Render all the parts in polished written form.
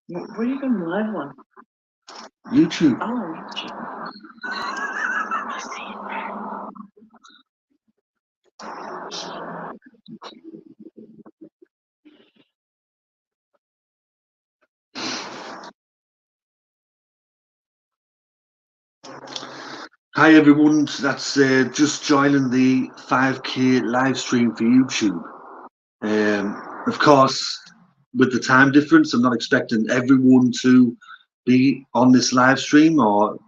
Where are you going live on? YouTube. Oh, YouTube. Hi everyone, that's just joining the 5K live stream for YouTube. Of course, with the time difference, I'm not expecting everyone to be on this live stream or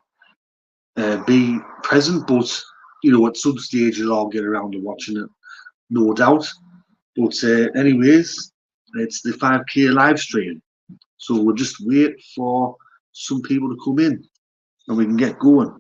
be present, but you know, at some stage you'll all get around to watching it, no doubt. But anyways, it's the 5K live stream, so we'll just wait for some people to come in and we can get going.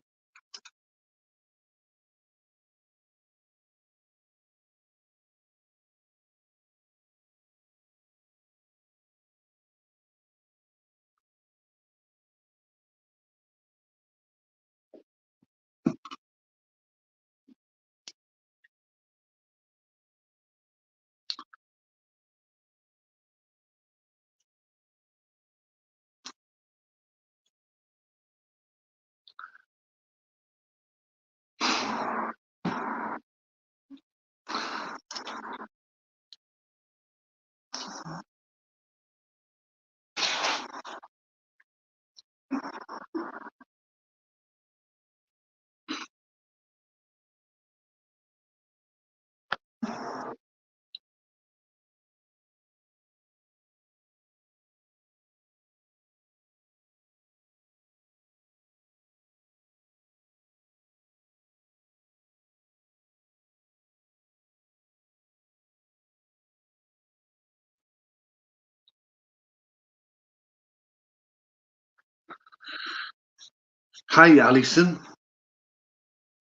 Hi, Alison.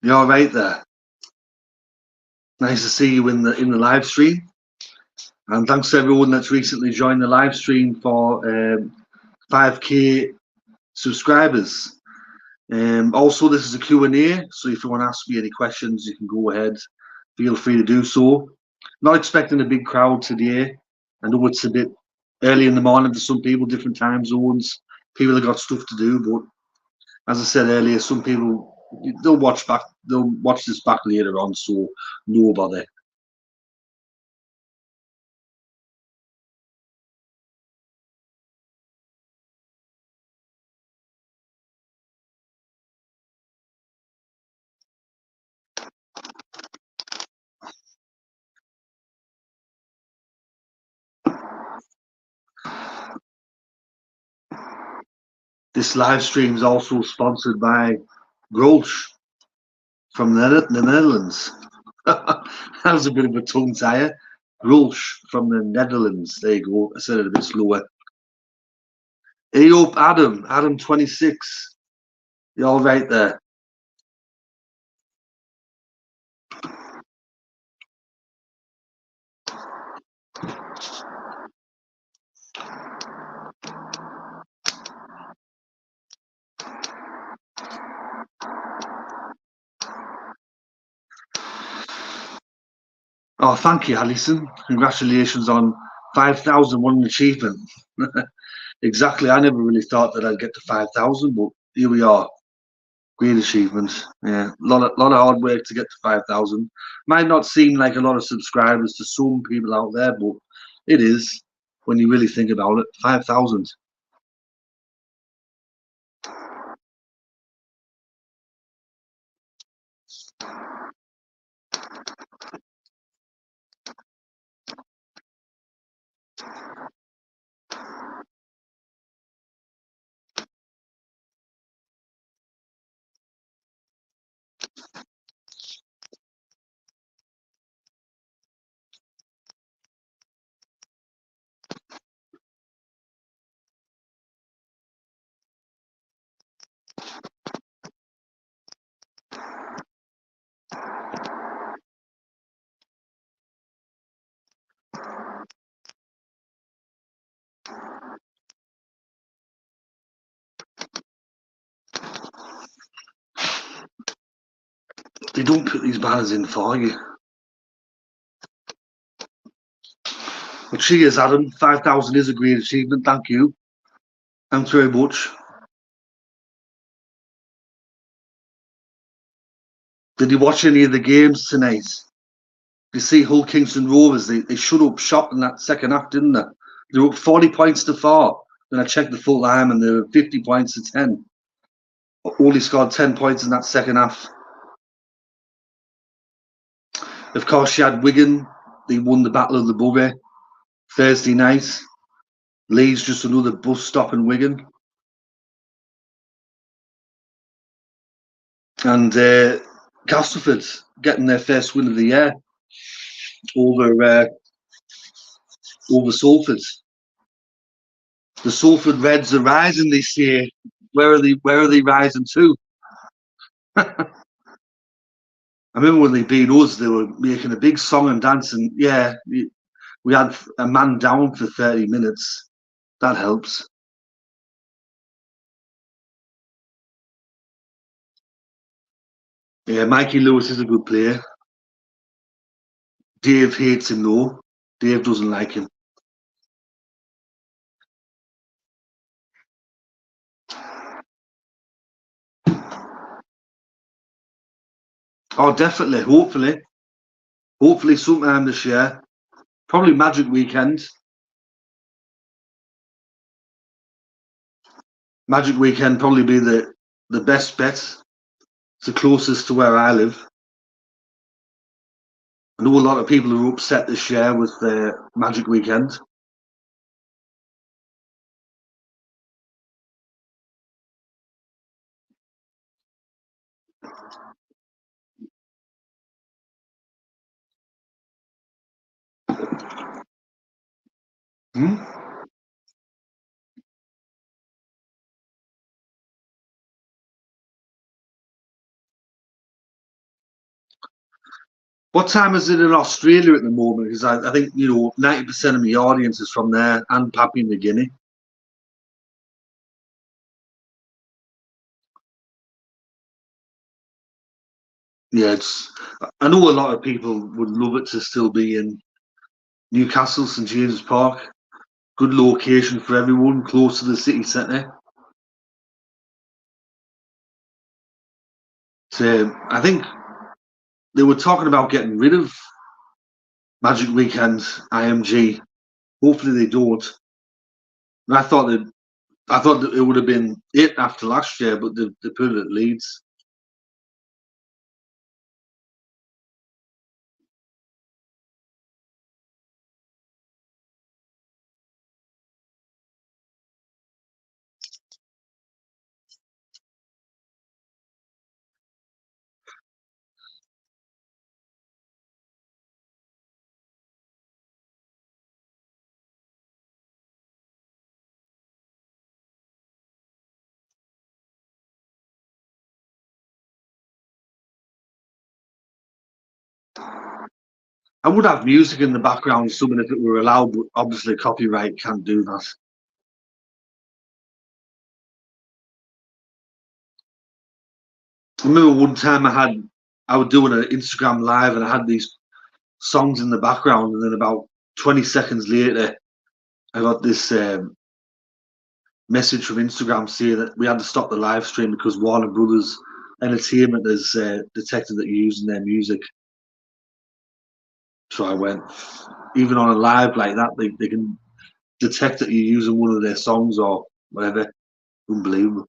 You all right there? Nice to see you in the live stream, and thanks to everyone that's recently joined the live stream for 5K subscribers. Also, this is a Q&A, so if you want to ask me any questions, you can go ahead. Feel free to do so. Not expecting a big crowd today. I know it's a bit early in the morning for some people, different time zones. People have got stuff to do, but as I said earlier, some people they'll watch this back later on, so no bother. This live stream is also sponsored by Grolsch from the Netherlands. That was a bit of a tongue tire. Grolsch from the Netherlands. There you go. I said it a bit slower. Hey up, Adam 26. You're all right there. Oh, thank you, Alison. Congratulations on 5,000. What an achievement. Exactly. I never really thought that I'd get to 5,000, but here we are. Great achievement. Yeah, lot of hard work to get to 5,000. Might not seem like a lot of subscribers to some people out there, but it is when you really think about it. 5,000. They don't put these banners in for you. But cheers, Adam. 5,000 is a great achievement. Thank you. Thanks very much. Did you watch any of the games tonight? You see Hull Kingston Rovers, they shut up shop in that second half, didn't they? They were up 40 points to 4. Then I checked the full time and they were 50 points to 10. Only scored 10 points in that second half. Of course, you had Wigan. They won the Battle of the Borough Thursday night. Leeds just another bus stop in Wigan. And Castleford getting their first win of the year over Salford. The Salford Reds are rising this year. Where are they rising to? I remember when they beat us, they were making a big song and dance, and yeah, we had a man down for 30 minutes. That helps. Yeah, Mikey Lewis is a good player. Dave hates him though. Dave doesn't like him. Oh, definitely. Hopefully sometime this year. Probably Magic Weekend. Magic Weekend probably be the best bet. It's the closest to where I live. I know a lot of people are upset this year with the Magic Weekend. Hmm? What time is it in Australia at the moment? Because I think 90% of my audience is from there and Papua New Guinea. Yeah, I know a lot of people would love it to still be in Newcastle, St James's Park. Good location for everyone, close to the city centre. So I think they were talking about getting rid of Magic Weekend IMG. Hopefully they don't. And I thought that it would have been it after last year, but they put it at Leeds. I would have music in the background, something if it were allowed, but obviously copyright can't do that. I remember one time I was doing an Instagram live and I had these songs in the background, and then about 20 seconds later, I got this message from Instagram saying that we had to stop the live stream because Warner Brothers Entertainment has detected that you're using their music. So I went, even on a live like that, they can detect that you're using one of their songs or whatever. Unbelievable.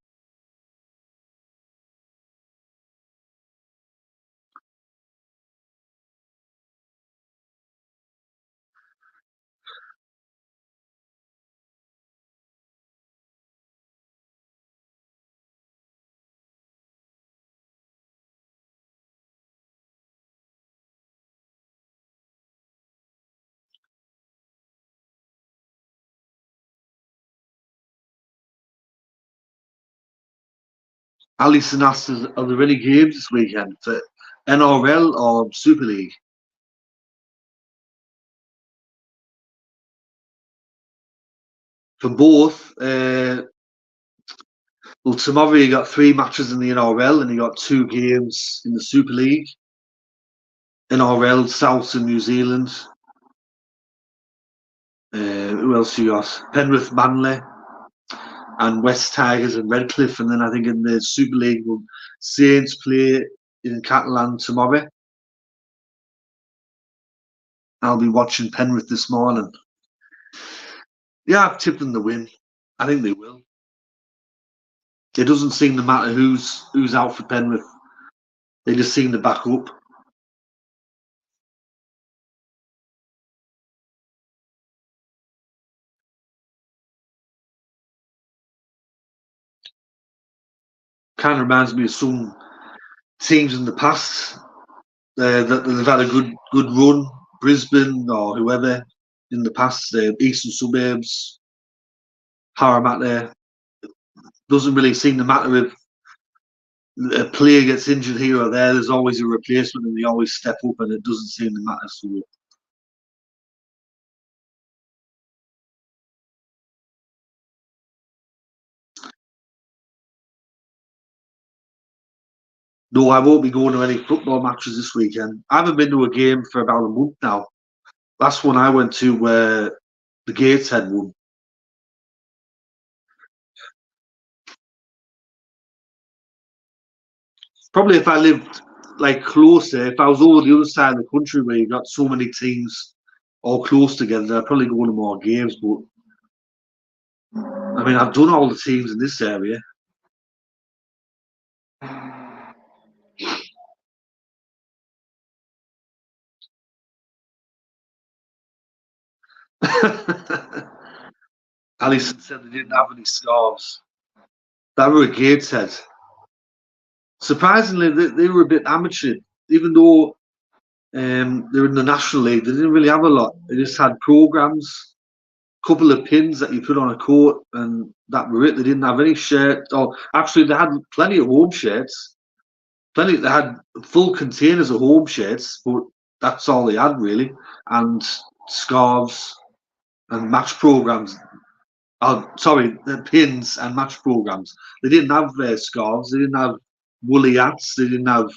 Alison asked us, are there any games this weekend for NRL or Super League? For both, well, tomorrow you got 3 matches in the NRL and you got 2 games in the Super League. NRL, South and New Zealand. Who else you got? Penrith, Manly. and West Tigers and Redcliffe, and then I think in the Super League, Saints play in Catalan tomorrow. I'll be watching Penrith this morning. Yeah, I've tipped them to win. I think they will. It doesn't seem to matter who's out for Penrith. They just seem to back up. Kind of reminds me of some teams in the past that they've had a good run. Brisbane or whoever in the past, Eastern Suburbs, Parramatta. Doesn't really seem to matter if a player gets injured here or there. There's always a replacement, and they always step up, and it doesn't seem to matter. So no, I won't be going to any football matches this weekend. I haven't been to a game for about a month now. Last one I went to where the Gateshead won. Probably if I lived like closer, if I was over the other side of the country where you got so many teams all close together, I'd probably go to more games. But I mean, I've done all the teams in this area. Alison said they didn't have any scarves. That were a Gateshead. Surprisingly, they were a bit amateur, even though they're in the National League. They didn't really have a lot. They just had programs, a couple of pins that you put on a coat, and that were it. They didn't have any shirts. Or actually, they had plenty of home shirts. Plenty. They had full containers of home shirts, but that's all they had really, and scarves and match programs. Oh, sorry, the pins and match programs. They didn't have scarves. They didn't have woolly hats. They didn't have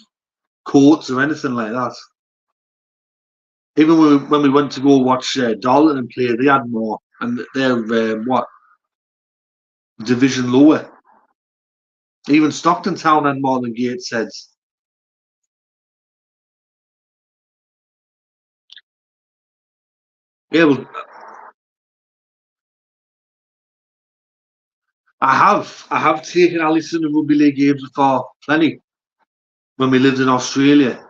coats or anything like that. Even when we went to go watch Darlington and play, they had more, and they're what division lower. Even Stockton Town had more than Gatesheads. Yeah, well, I have taken Alison to rugby league games before, plenty. When we lived in Australia,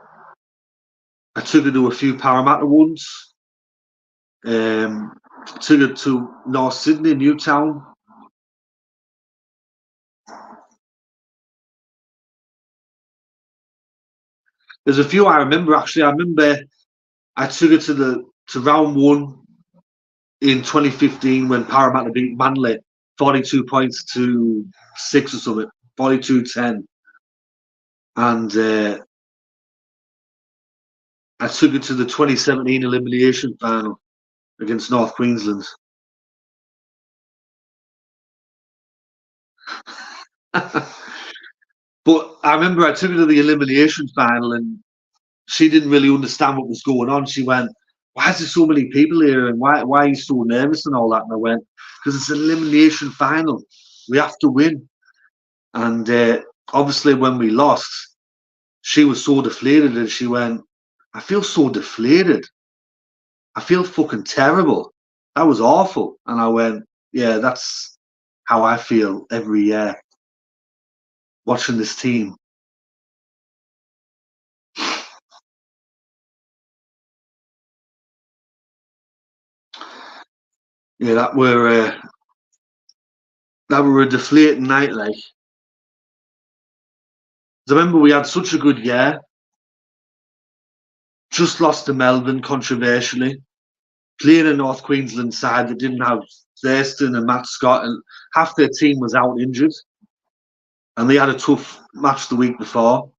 I took her to a few Parramatta ones. Took her to North Sydney, Newtown. There's a few I remember actually. I remember I took her to round one in 2015 when Parramatta beat Manly 42 points to 6 or something, 42-10. And I took her to the 2017 elimination final against North Queensland. But I remember I took her to the elimination final and she didn't really understand what was going on. She went, "Why is there so many people here? And why are you so nervous and all that?" And I went, "Because it's an elimination final. We have to win." And obviously, when we lost, she was so deflated, and she went, "I feel so deflated. I feel fucking terrible. That was awful." And I went, "Yeah, that's how I feel every year watching this team." Yeah, that were a deflating night, like. I remember we had such a good year. Just lost to Melbourne controversially. Playing a North Queensland side that didn't have Thurston and Matt Scott, and half their team was out injured. And they had a tough match the week before.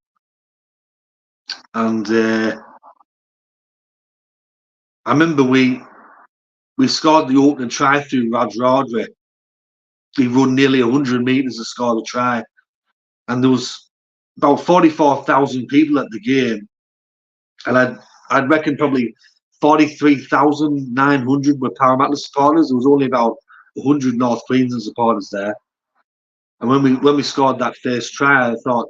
And I remember we scored the opening try through Raj Rodri. He run nearly 100 metres to score the try. And there was about 44,000 people at the game. And I'd reckon probably 43,900 were Parramatta supporters. There was only about 100 North Queensland supporters there. And when we scored that first try, I thought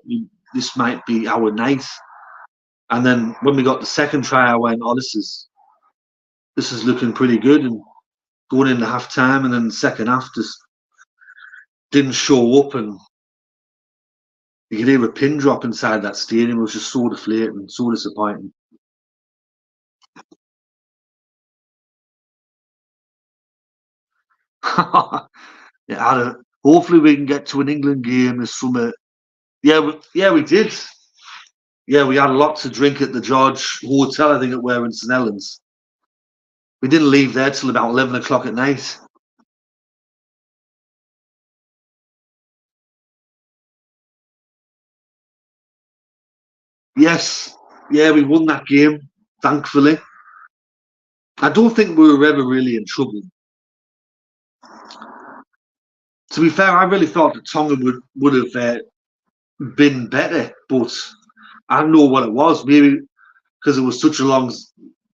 this might be our night. And then when we got the second try, I went, "Oh, this is looking pretty good." And going into half time, and then the second half just didn't show up, and you could hear a pin drop inside that stadium. It was just so deflating, so disappointing. Yeah, hopefully we can get to an England game this summer. Yeah, we did. Yeah, we had a lot to drink at the George Hotel, I think, at where in St Helens. We didn't leave there till about 11 o'clock at night. Yes, yeah, we won that game, thankfully. I don't think we were ever really in trouble. To be fair, I really thought that Tonga would have been better, but I don't know what it was. Maybe because it was such a long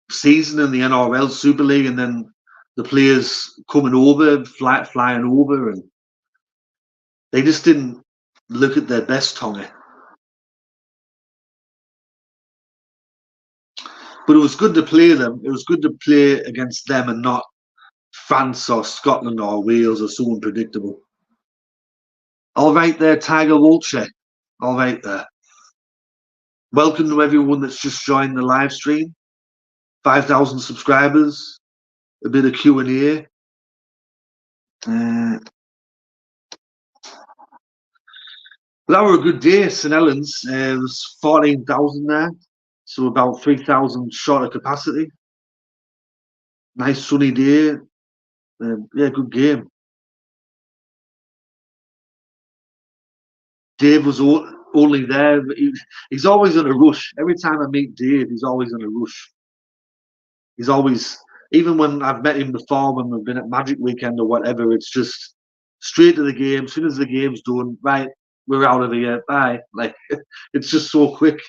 season in the NRL Super League, and then the players coming over, flying over, and they just didn't look at their best, Tonga. But it was good to play them. It was good to play against them and not France or Scotland or Wales or so unpredictable. All right there, Tiger Vulture. All right there. Welcome to everyone that's just joined the live stream. 5,000 subscribers. A bit of Q&A. That were a good day, St Helens. There was 14,000 there, so about 3,000 short of capacity. Nice sunny day. Yeah, good game. Dave was only there. He's always in a rush. Every time I meet Dave, he's always in a rush. He's always, even when I've met him before, when we've been at Magic Weekend or whatever, it's just straight to the game. As soon as the game's done, right, we're out of here. Bye. Like, it's just so quick.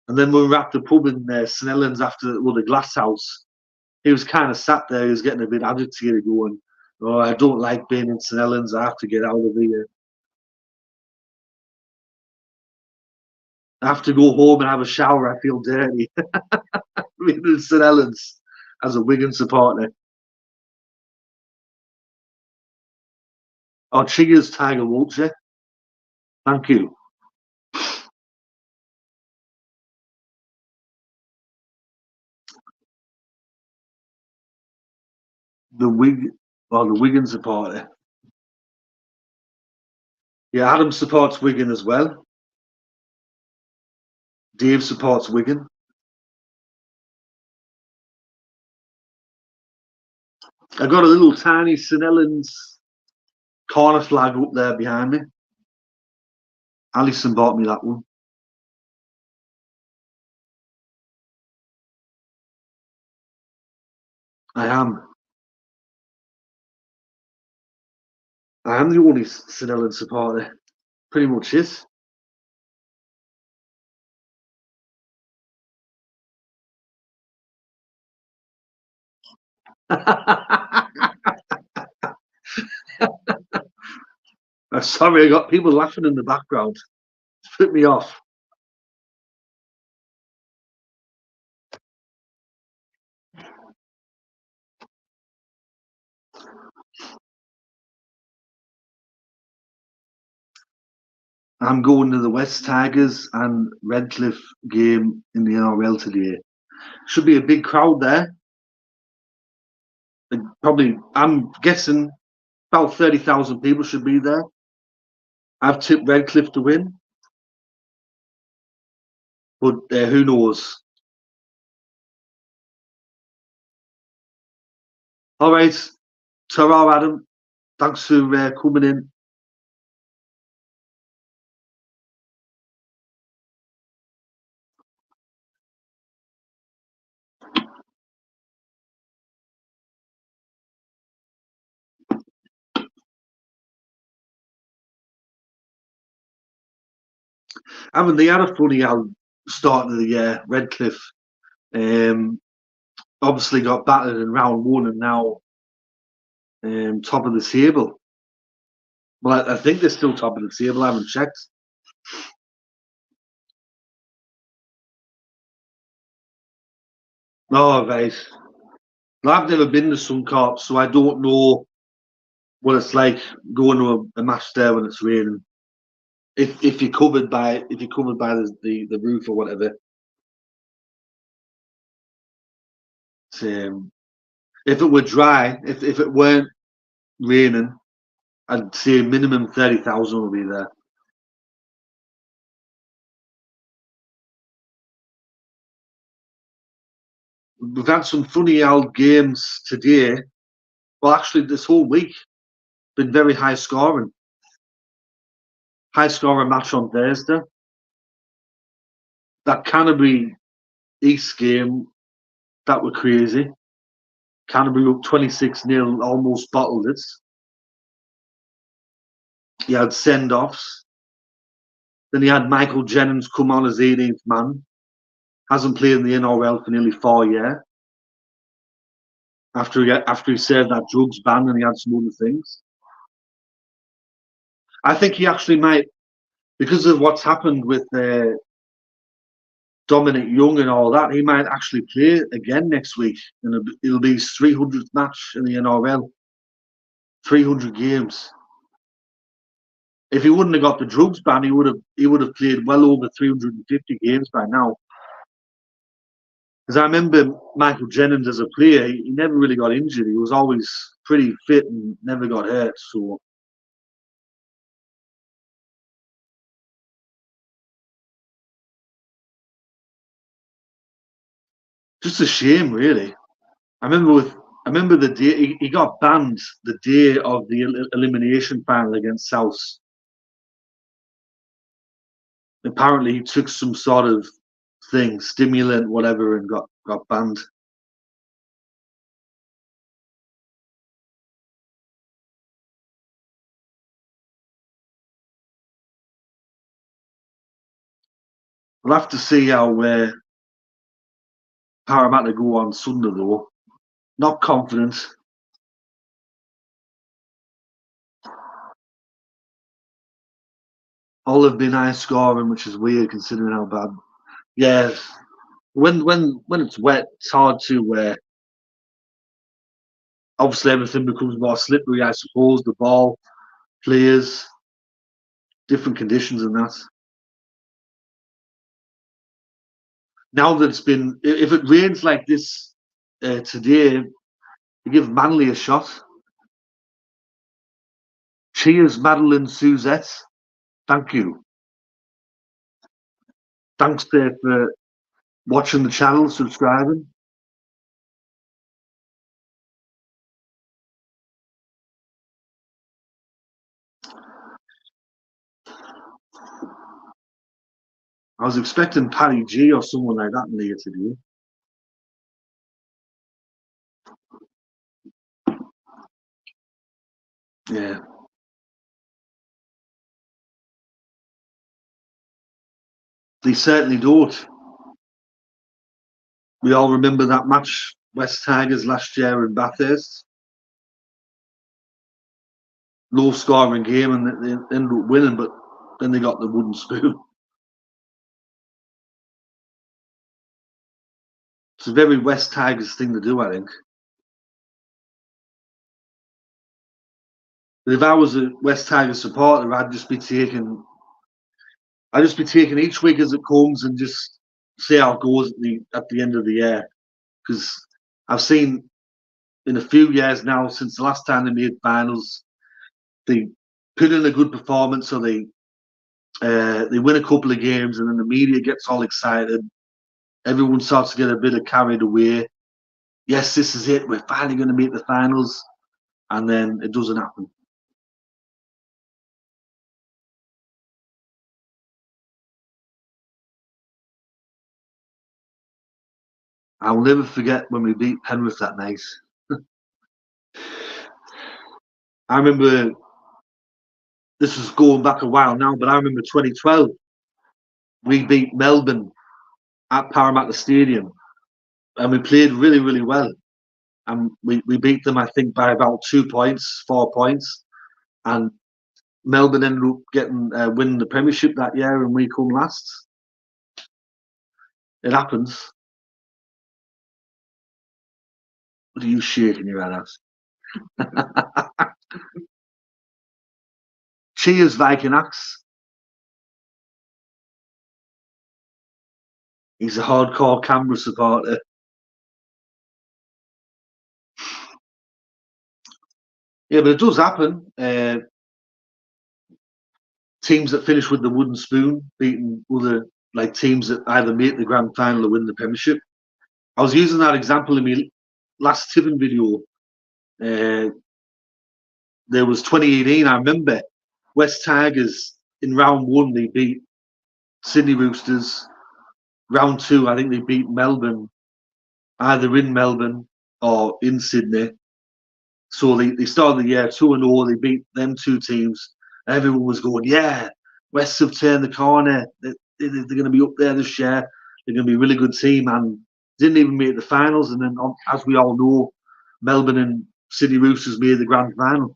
And then when we were at the pub in St Helens after the Glass House, he was kind of sat there. He was getting a bit agitated, going, "Oh, I don't like being in St Helens. I have to get out of here. I have to go home and have a shower. I feel dirty." Being in St Helens as a Wigan supporter. Oh, cheers, Tiger Vulture. Thank you. The Wigan supporter. Yeah, Adam supports Wigan as well. Dave supports Wigan. I got a little tiny St Helens corner flag up there behind me. Alison bought me that one. I am. I am the only St Helens supporter. Pretty much is. I'm sorry, I got people laughing in the background. It's put me off. I'm going to the West Tigers and Redcliffe game in the NRL today. Should be a big crowd there. Probably, I'm guessing about 30,000 people should be there. I've tipped Redcliffe to win, but who knows? All right, ta-ra, Adam. Thanks for coming in. I mean, they had a funny start of the year. Redcliffe obviously got battered in round one, and now top of the table. Well, I think they're still top of the table. I haven't checked. Oh, right. Well, I've never been to Suncorp, so I don't know what it's like going to a match there when it's raining. If you're covered by the roof or whatever. Um, if it were dry, if it weren't raining, I'd say minimum 30,000 will be there. We've had some funny old games today. Well, actually, this whole week been very high scoring. High scoring match on Thursday. That Canterbury East game, that were crazy. Canterbury up 26-0, almost bottled it. He had send offs. Then he had Michael Jennings come on as 18th man. Hasn't played in the NRL for nearly 4 years. After he served that drugs ban and he had some other things. I think he actually might, because of what's happened with Dominic Young and all that, he might actually play again next week, and it'll be his 300th match in the NRL. 300 games. If he wouldn't have got the drugs ban, he would have played well over 350 games by now. Because I remember Michael Jennings as a player, he never really got injured. He was always pretty fit and never got hurt. So just a shame, really. I remember the day he got banned the day of the elimination final against South. Apparently, he took some sort of thing, stimulant, whatever, and got banned. We'll have to see how Parramatta go on Sunday, though. Not confident. All have been high scoring, which is weird considering how bad. Yeah, when it's wet, it's hard to. Obviously, everything becomes more slippery. I suppose the ball, players, different conditions, and that. Now that it's been, if it rains like this today, you give Manly a shot. Cheers, Madeline Suzette. Thank you. Thanks for watching the channel, subscribing. I was expecting Paddy G or someone like that in here today. Yeah. They certainly don't. We all remember that match, West Tigers last year in Bathurst. Low scoring game, and they ended up winning, but then they got the wooden spoon. It's a very West Tigers thing to do, I think. But if I was a West Tigers supporter, I'd just be taking each week as it comes and just see how it goes at the end of the year. Because I've seen in a few years now, since the last time they made finals, they put in a good performance, so they win a couple of games, and then the media gets all excited. Everyone starts to get a bit carried away. Yes, this is it. We're finally going to make the finals, and then it doesn't happen. I'll never forget when we beat Penrith that night. I remember, this is going back a while now, but I remember 2012. We beat Melbourne at Parramatta Stadium, and we played really, really well. and we beat them, I think, by about 2 points, 4 points, and Melbourne ended up getting winning the Premiership that year, and we come last. It happens. What are you shaking your head at? Cheers, Viking Axe. He's a hardcore Canberra supporter. Yeah, but it does happen. Teams that finish with the wooden spoon beating other teams that either make the grand final or win the Premiership. I was using that example in my last tipping video. There was 2018. I remember West Tigers in round 1 they beat Sydney Roosters. Round 2, I think they beat Melbourne, either in Melbourne or in Sydney. So they started the year 2-0. They beat them 2 teams. Everyone was going, yeah, West have turned the corner. They're going to be up there this year. They're going to be a really good team, and didn't even make the finals. And then, as we all know, Melbourne and Sydney Roosters made the grand final.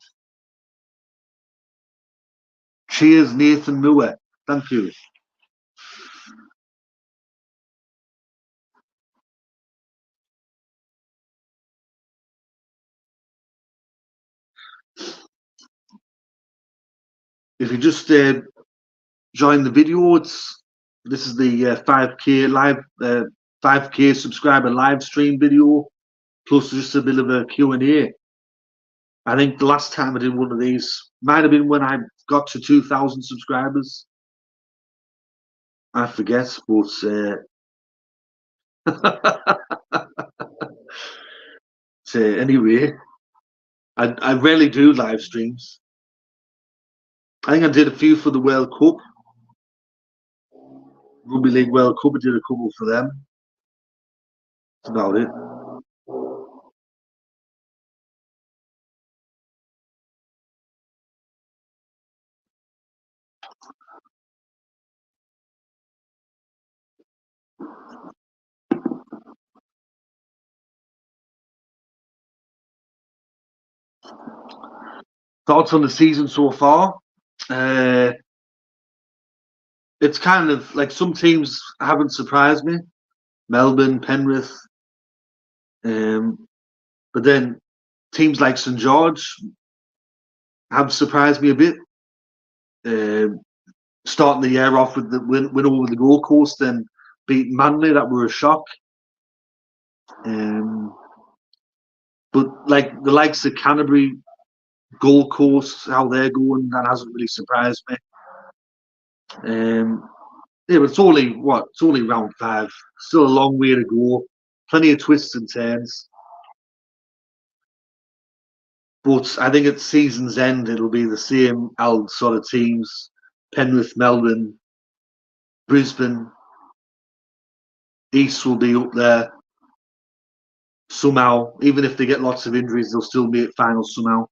Cheers, Nathan Moore. Thank you. If you just join the video, this is the 5K live 5K subscriber live stream video, plus just a bit of a Q&A. I think the last time I did one of these might have been when I got to 2,000 subscribers. I forget, but anyway, I rarely do live streams. I think I did a few for the World Cup, Rugby League World Cup. I did a couple for them. That's about it. Thoughts on the season so far? It's kind of like some teams haven't surprised me. Melbourne, Penrith. But then teams like St George have surprised me a bit. Starting the year off with the win over the Gold Coast, then beating Manly, that were a shock. But like the likes of Canterbury, Gold Coast, how they're going, that hasn't really surprised me. Yeah, but it's only round 5. Still a long way to go. Plenty of twists and turns. But I think at season's end, it'll be the same old sort of teams. Penrith, Melbourne, Brisbane, East will be up there somehow. Even if they get lots of injuries, they'll still make finals somehow.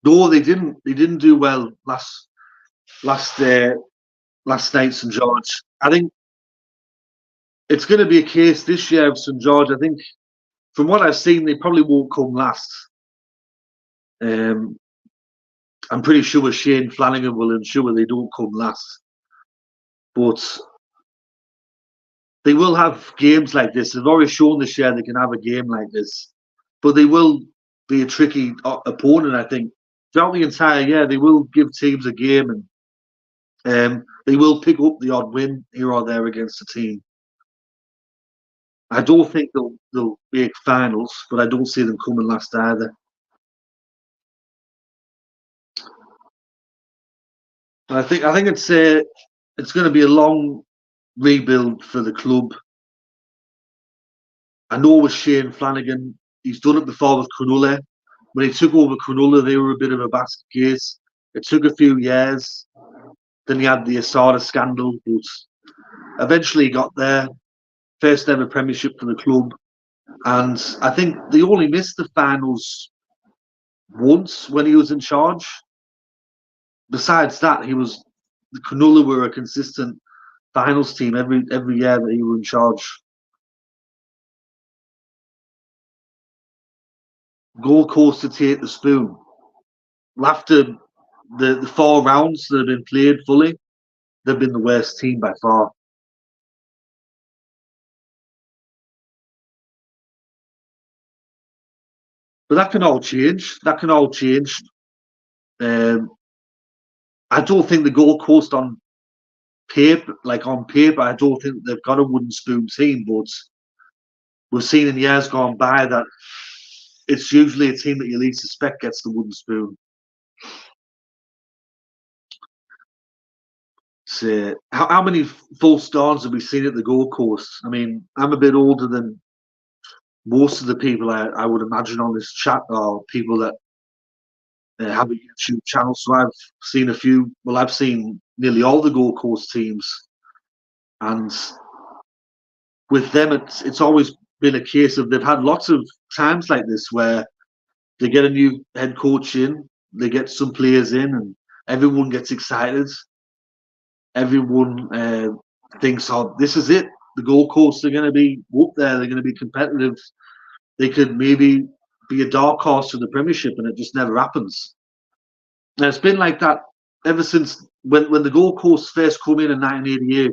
No, they didn't. They didn't do well last night, St George. I think it's going to be a case this year of St George. I think, from what I've seen, they probably won't come last. I'm pretty sure Shane Flanagan will ensure they don't come last. But they will have games like this. They've already shown this year they can have a game like this. But they will be a tricky opponent, I think. Throughout the entire year, they will give teams a game, and they will pick up the odd win here or there against a team. I don't think they'll make finals, but I don't see them coming last either. I think it's going to be a long rebuild for the club. I know with Shane Flanagan, he's done it before with Cronulla. When he took over Cronulla, they were a bit of a basket case. It took a few years. Then he had the Asada scandal, but eventually he got there. First ever premiership for the club. And I think they only missed the finals once when he was in charge. Besides that, the Cronulla were a consistent finals team every year that he was in charge. Gold Coast to take the spoon. After the 4 rounds that have been played fully, they've been the worst team by far. But that can all change. That can all change. Um, I don't think the Gold Coast on paper, I don't think they've got a wooden spoon team. But we've seen in years gone by that it's usually a team that you least suspect gets the wooden spoon. So, how many full stars have we seen at the Gold Coast? I mean, I'm a bit older than most of the people I would imagine on this chat, are people that have a YouTube channel. So I've seen a few. Well, I've seen nearly all the Gold Coast teams, and with them, it's always been a case of they've had lots of times like this where they get a new head coach in, they get some players in, and everyone gets excited. Everyone thinks, "Oh, this is it. The Gold Coast are going to be up there. They're going to be competitive. They could maybe be a dark horse for the Premiership," and it just never happens. And it's been like that ever since when the Gold Coast first came in 1988.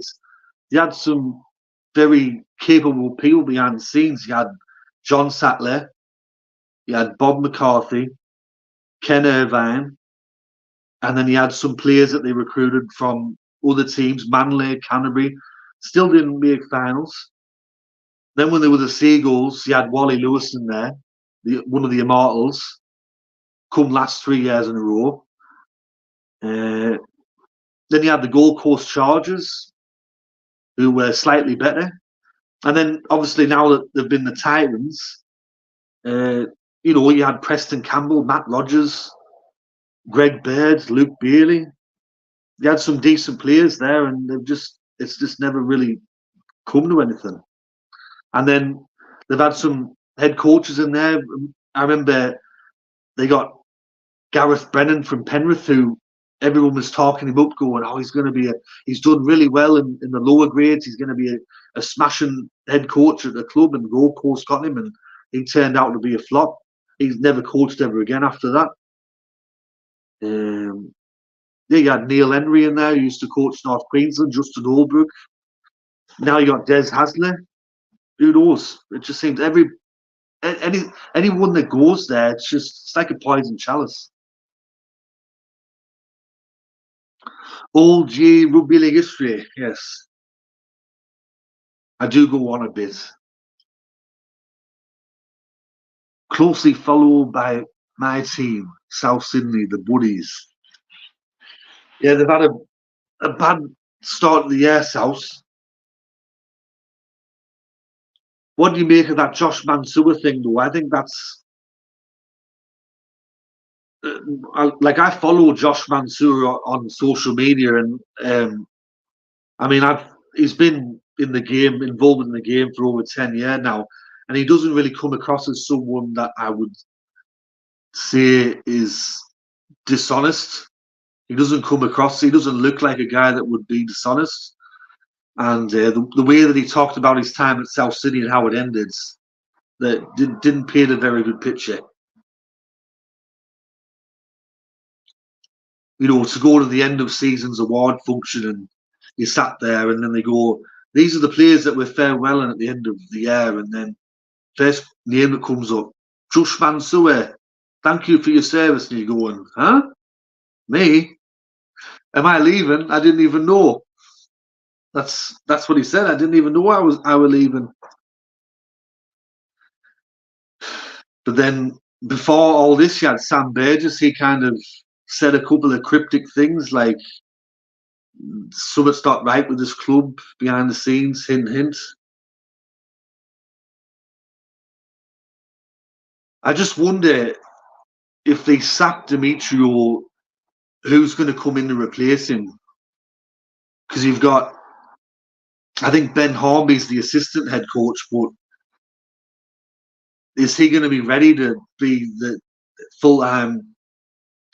They had some very capable people behind the scenes. You had John Sattler, you had Bob McCarthy, Ken Irvine, and then you had some players that they recruited from other teams, Manly, Canterbury, still didn't make finals. Then when they were the Seagulls, you had Wally Lewis in there, one of the Immortals, come last 3 years in a row. Then you had the Gold Coast Chargers, who were slightly better. And then obviously now that they've been the Titans, you had Preston Campbell, Matt Rogers, Greg Bird, Luke Bailey. You had some decent players there, and it's just never really come to anything. And then they've had some head coaches in there. I remember they got Gareth Brennan from Penrith, who everyone was talking him up, going, "Oh, he's done really well in the lower grades. He's going to be a smashing head coach at the club." And Gold Coast got him, and he turned out to be a flop. He's never coached ever again after that. You had Neil Henry in there, who used to coach North Queensland, Justin Holbrook. Now you got Des Hasler. Who knows? It just seems anyone that goes there, it's like a poison chalice. Old G Rugby League history, yes. I do go on a bit. Closely followed by my team, South Sydney, the Buddies. Yeah, they've had a bad start of the year, South. What do you make of that Josh Mansour thing, though? I think that's I follow Josh Mansour on social media, and I mean, he's been in the game, involved in the game for over 10 years now, and he doesn't really come across as someone that I would say is dishonest. He doesn't look like a guy that would be dishonest. And the way that he talked about his time at South Sydney and how it ended, that didn't paint a very good picture. To go to the end of season's award function and you sat there, and then they go, "These are the players that we're farewelling at the end of the year," and then first name that comes up, Josh Mansour, "Thank you for your service," and you're going, "Huh? Me? Am I leaving? I didn't even know." That's what he said. "I didn't even know I was leaving." But then before all this, you had Sam Burgess. He kind of said a couple of cryptic things like something's not right with this club behind the scenes, hint, hint. I just wonder if they sack Demetrio, who's going to come in to replace him? Because you've got, I think Ben Hornby's the assistant head coach, but is he going to be ready to be the full-time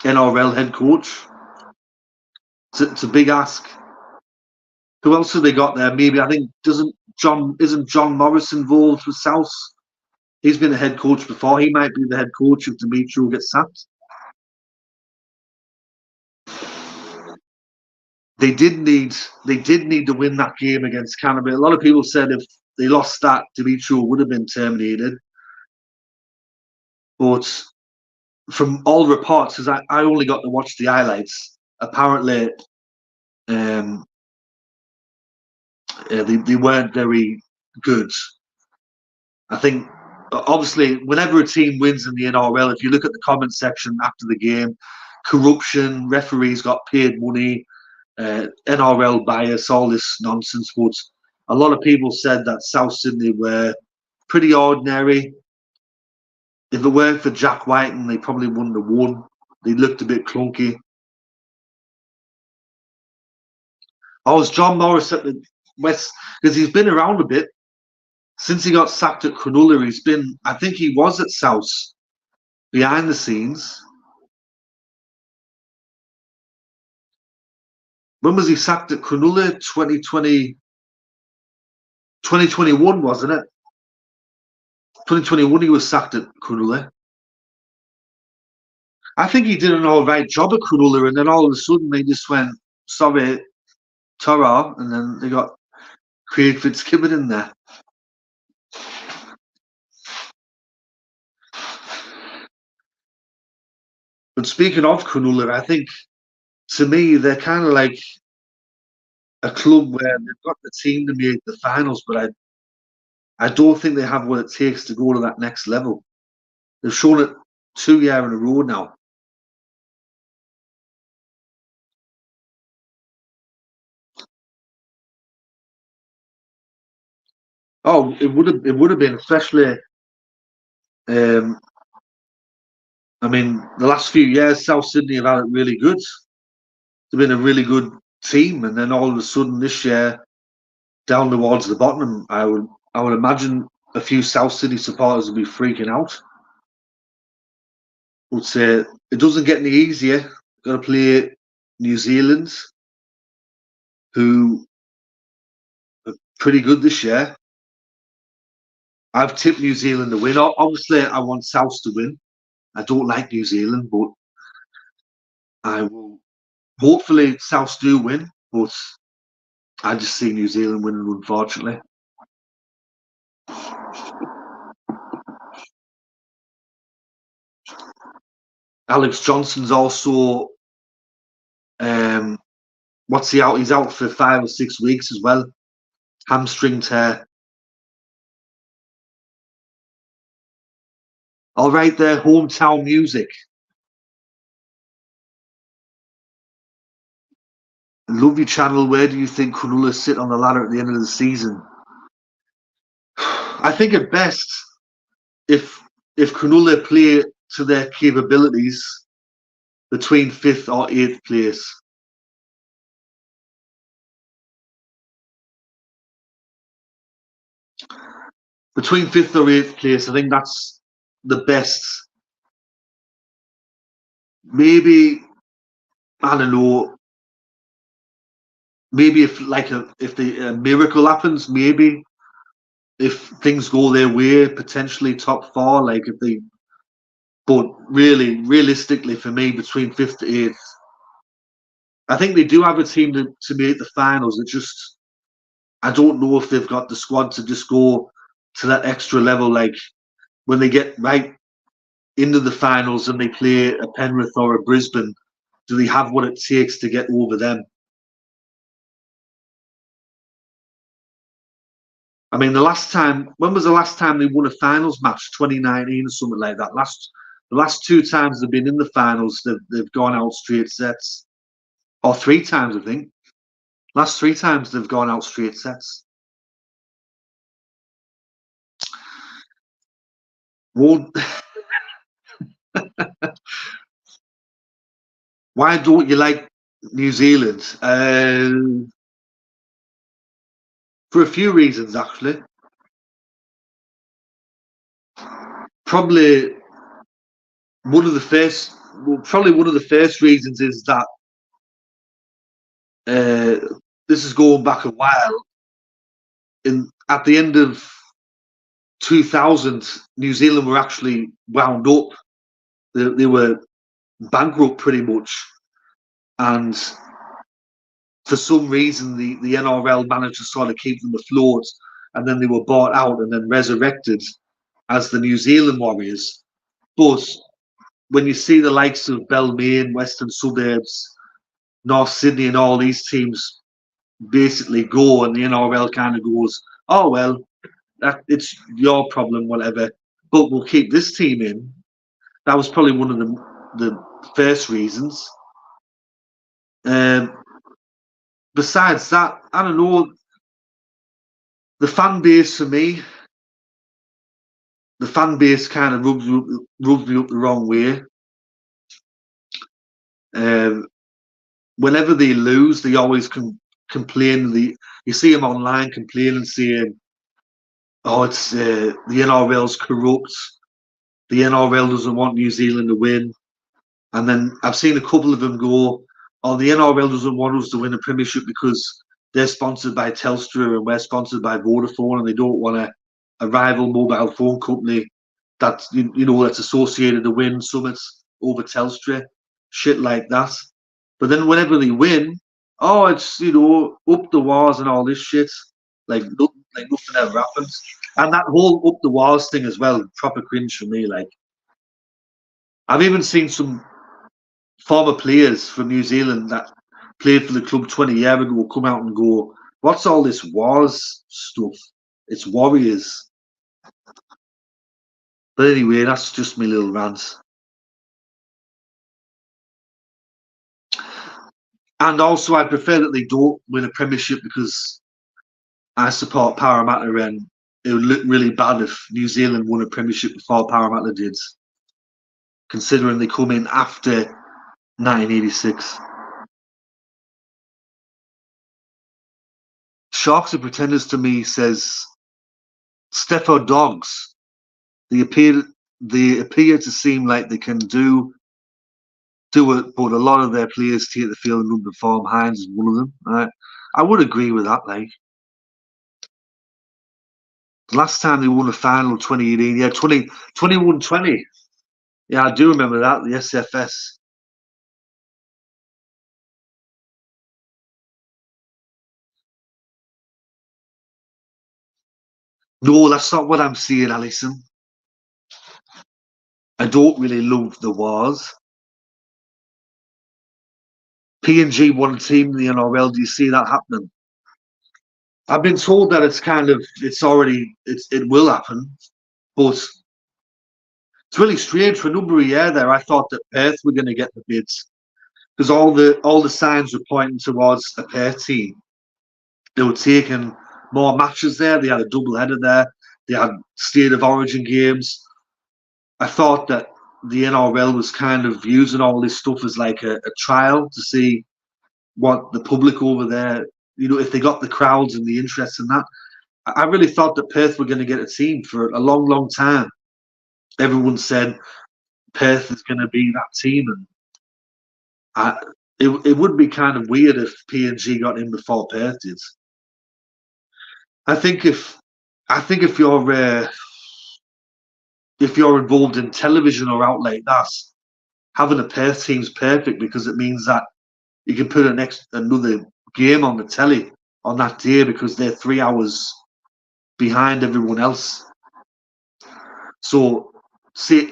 NRL head coach? It's a big ask. Who else have they got there? Maybe I think isn't John Morris involved with South? He's been a head coach before. He might be the head coach if Dimitro gets sacked. They did need to win that game against Canterbury. A lot of people said if they lost that, Dimitro would have been terminated. But from all reports, because I only got to watch the highlights, apparently they weren't very good. I think, obviously, whenever a team wins in the NRL, if you look at the comment section after the game, corruption, referees got paid money, NRL bias, all this nonsense. But a lot of people said that South Sydney were pretty ordinary. If it weren't for Jack Whiten, they probably wouldn't have won. They looked a bit clunky. I was John Morris at the West, because he's been around a bit. Since he got sacked at Cronulla, he's been, I think he was at South behind the scenes. When was he sacked at Cronulla? 2021, wasn't it? 2021 he was sacked at Cronulla. I think he did an all right job at Cronulla, and then all of a sudden they just went, sorry, Tara, and then they got Craig Fitzgibbon in there. But speaking of Cronulla, I think, to me, they're kind of like a club where they've got the team to make the finals, but I don't think they have what it takes to go to that next level. They've shown it 2 years in a row now. Oh, it would have been, especially. I mean, the last few years, South Sydney have had it really good. They've been a really good team, and then all of a sudden this year, down towards the bottom, I would imagine a few South Sydney supporters would be freaking out. Would say it doesn't get any easier. Got to play New Zealand, who are pretty good this year. I've tipped New Zealand to win. Obviously, I want South to win. I don't like New Zealand, but I will. Hopefully, South do win, but I just see New Zealand winning, unfortunately. Alex Johnson's also, what's he out? He's out for 5 or 6 weeks as well. Hamstring tear. All right, there, hometown music. Lovely channel. Where do you think Cronulla sit on the ladder at the end of the season? I think at best, if Cronulla play to their capabilities, between 5th or 8th place. Between 5th or 8th place, I think that's the best. Maybe, I don't know. Maybe if the miracle happens, maybe if things go their way, potentially top 4. Like if they, but really, realistically, for me, between 5th to 8th, I think they do have a team to make the finals. It just, I don't know if they've got the squad to just go to that extra level. Like when they get right into the finals and they play a Penrith or a Brisbane, do they have what it takes to get over them? I mean, when was the last time they won a finals match? 2019 or something like that. The last 2 times they've been in the finals, they've gone out straight sets. Or 3 times, I think. Last 3 times they've gone out straight sets. Won't. Why don't you like New Zealand? For a few reasons, actually. Probably one of the first reasons is that this is going back a while. At the end of 2000, New Zealand were actually wound up. They were bankrupt pretty much, and for some reason the NRL managed to sort of keep them afloat, and then they were bought out and then resurrected as the New Zealand Warriors. But when you see the likes of Balmain, Western Suburbs, North Sydney, and all these teams basically go, and the NRL kind of goes, "Oh well, it's your problem, whatever." But we'll keep this team in. That was probably one of the first reasons. Besides that, I don't know. The fan base for me, the fan base kind of rubs me up the wrong way. Whenever they lose, they always complain. You see them online complaining, saying, "Oh, it's the NRL's corrupt. The NRL doesn't want New Zealand to win." And then I've seen a couple of them go, "Oh, the NRL doesn't want us to win a premiership because they're sponsored by Telstra and we're sponsored by Vodafone, and they don't want a rival mobile phone company that's that's associated to win summits over Telstra, shit like that." But then whenever they win, oh, it's up the walls and all this shit, like nothing ever happens. And that whole up the walls thing as well, proper cringe for me. Like I've even seen some former players from New Zealand that played for the club 20 years ago come out and go, "What's all this wars stuff? It's Warriors." But anyway, that's just my little rant. And also, I prefer that they don't win a premiership because I support Parramatta, and it would look really bad if New Zealand won a premiership before Parramatta did, considering they come in after 1986. Sharks are pretenders to me, says Steffo Dogs. They appear to seem like they can do it, but a lot of their players take the field and underperform. Hines is one of them. I would agree with that. Like the last time they won a final, 2018, yeah, 21-20. Yeah, I do remember that, the SFS. No, that's not what I'm saying, Alison. I don't really love the wars. PNG won a team in the NRL. Do you see that happening? I've been told that it will happen, but it's really strange. For a number of years there, I thought that Perth were going to get the bids because all the signs were pointing towards a Perth team. They were taking more matches there. They had a double header there. They had state of origin games. I thought that the NRL was kind of using all this stuff as like a trial to see what the public over there, if they got the crowds and the interest in that. I really thought that Perth were going to get a team for a long, long time. Everyone said Perth is going to be that team, and it would be kind of weird if PNG got in before Perth did. I think if you're involved in television or out like that, having a Perth team's perfect because it means that you can put another game on the telly on that day because they're 3 hours behind everyone else. So, say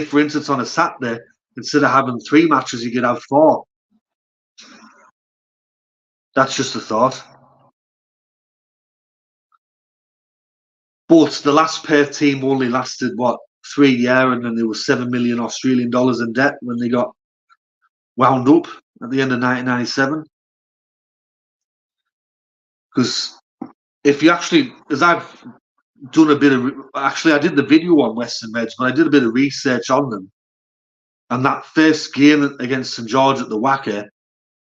for instance on a Saturday, instead of having 3 matches, you could have 4. That's just a thought. But the last Perth team only lasted 3 years, and then there was $7 million Australian dollars in debt when they got wound up at the end of 1997. Because if you actually, as I've done a bit of, actually I did the video on Western Reds, but I did a bit of research on them. And that first game against St George at the Wacker,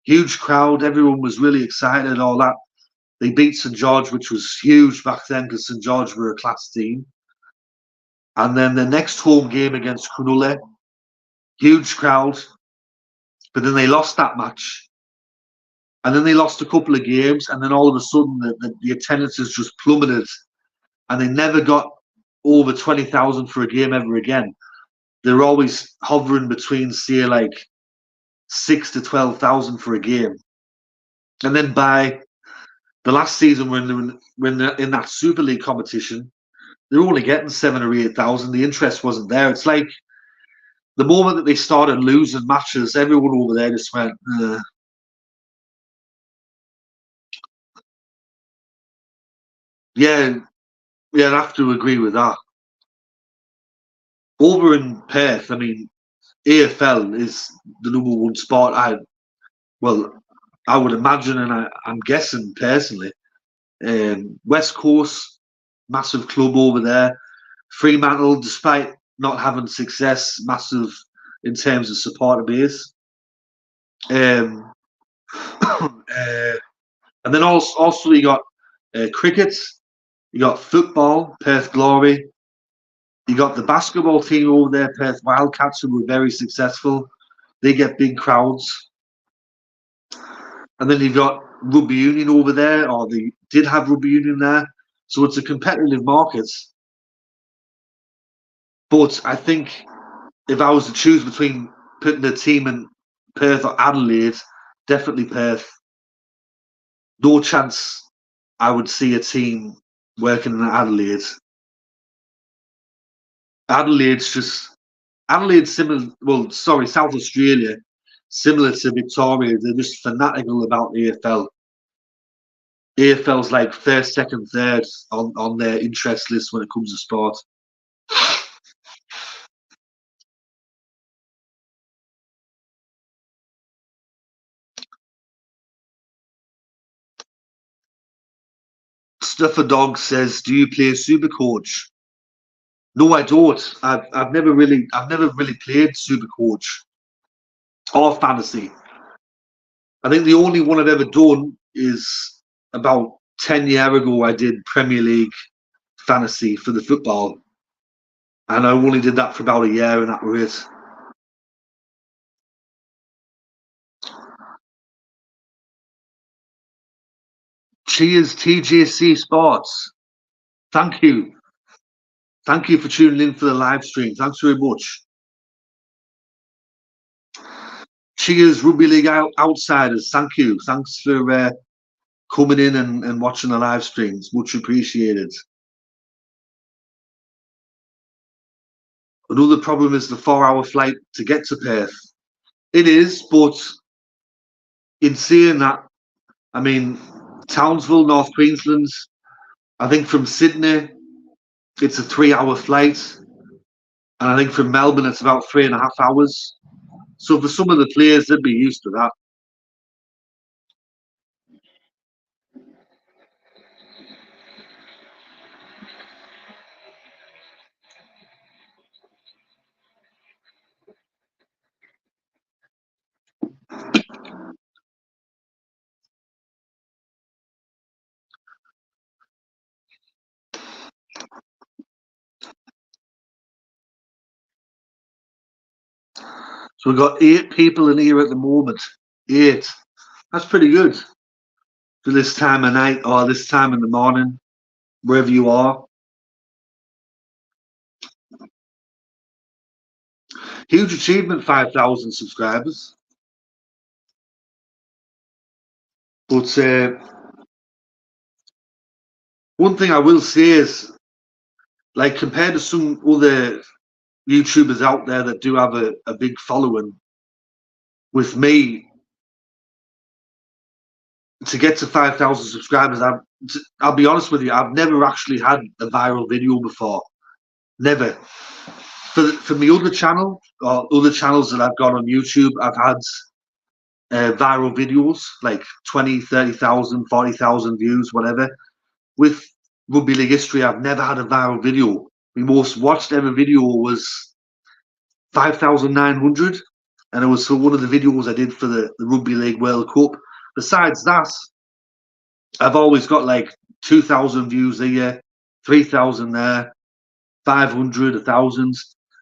huge crowd, everyone was really excited, all that. They beat St George, which was huge back then because St George were a class team. And then the next home game against Cronulla, huge crowd, but then they lost that match. And then they lost a couple of games, and then all of a sudden the attendances just plummeted, and they never got over 20,000 for a game ever again. They're always hovering between, say, like 6 to 12,000 for a game. And then by the last season, when they're in that Super League competition, they're only getting 7 or 8,000. The interest wasn't there. It's like the moment that they started losing matches, everyone over there just went, yeah, yeah, I have to agree with that. Over in Perth, I mean, AFL is the number one sport. I would imagine, and I'm guessing personally. West Coast, massive club over there. Fremantle, despite not having success, massive in terms of supporter base. Um, and then also you got cricket, you got football, Perth Glory. You got the basketball team over there, Perth Wildcats, who were very successful. They get big crowds. And then you've got rugby union over there, or they did have rugby union there. So it's a competitive market. But I think if I was to choose between putting a team in Perth or Adelaide, definitely Perth. No chance I would see a team working in Adelaide. Adelaide's similar. Well, sorry, South Australia, similar to Victoria. They're just fanatical about AFL. AFL's like first, second, third on their interest list when it comes to sport. Stuffer Dog says, "Do you play Super Coach?" No, I don't. I've never really played Super Coach or Fantasy. I think the only one I've ever done is about 10 years ago. I did Premier League Fantasy for the football, and I only did that for about a year, and that was it. Cheers, TJC Sports. Thank you. Thank you for tuning in for the live stream. Thanks very much. Cheers, Rugby League Outsiders. Thank you. Thanks for coming in and watching the live streams. Much appreciated. Another problem is the 4-hour flight to get to Perth. It is, but in saying that, I mean, Townsville, North Queensland, I think from Sydney, it's a 3-hour flight. And I think from Melbourne, it's about 3.5 hours. So for some of the players, they'd be used to that. So we've got 8 people in here at the moment. 8. That's pretty good for this time of night or this time in the morning, wherever you are. Huge achievement, 5,000 subscribers. But one thing I will say is, like, compared to some other YouTubers out there that do have a big following, with me, to get to 5,000 subscribers, I'll be honest with you, I've never actually had a viral video before. Never. For my other channel, or other channels that I've got on YouTube, I've had viral videos, like 20, 30,000, 40,000 views, whatever. With Rugby League history, I've never had a viral video. My most watched ever video was 5,900, and it was for one of the videos I did for the Rugby League World Cup. Besides that, I've always got like 2,000 views a year, 3,000 there, 500, 1,000.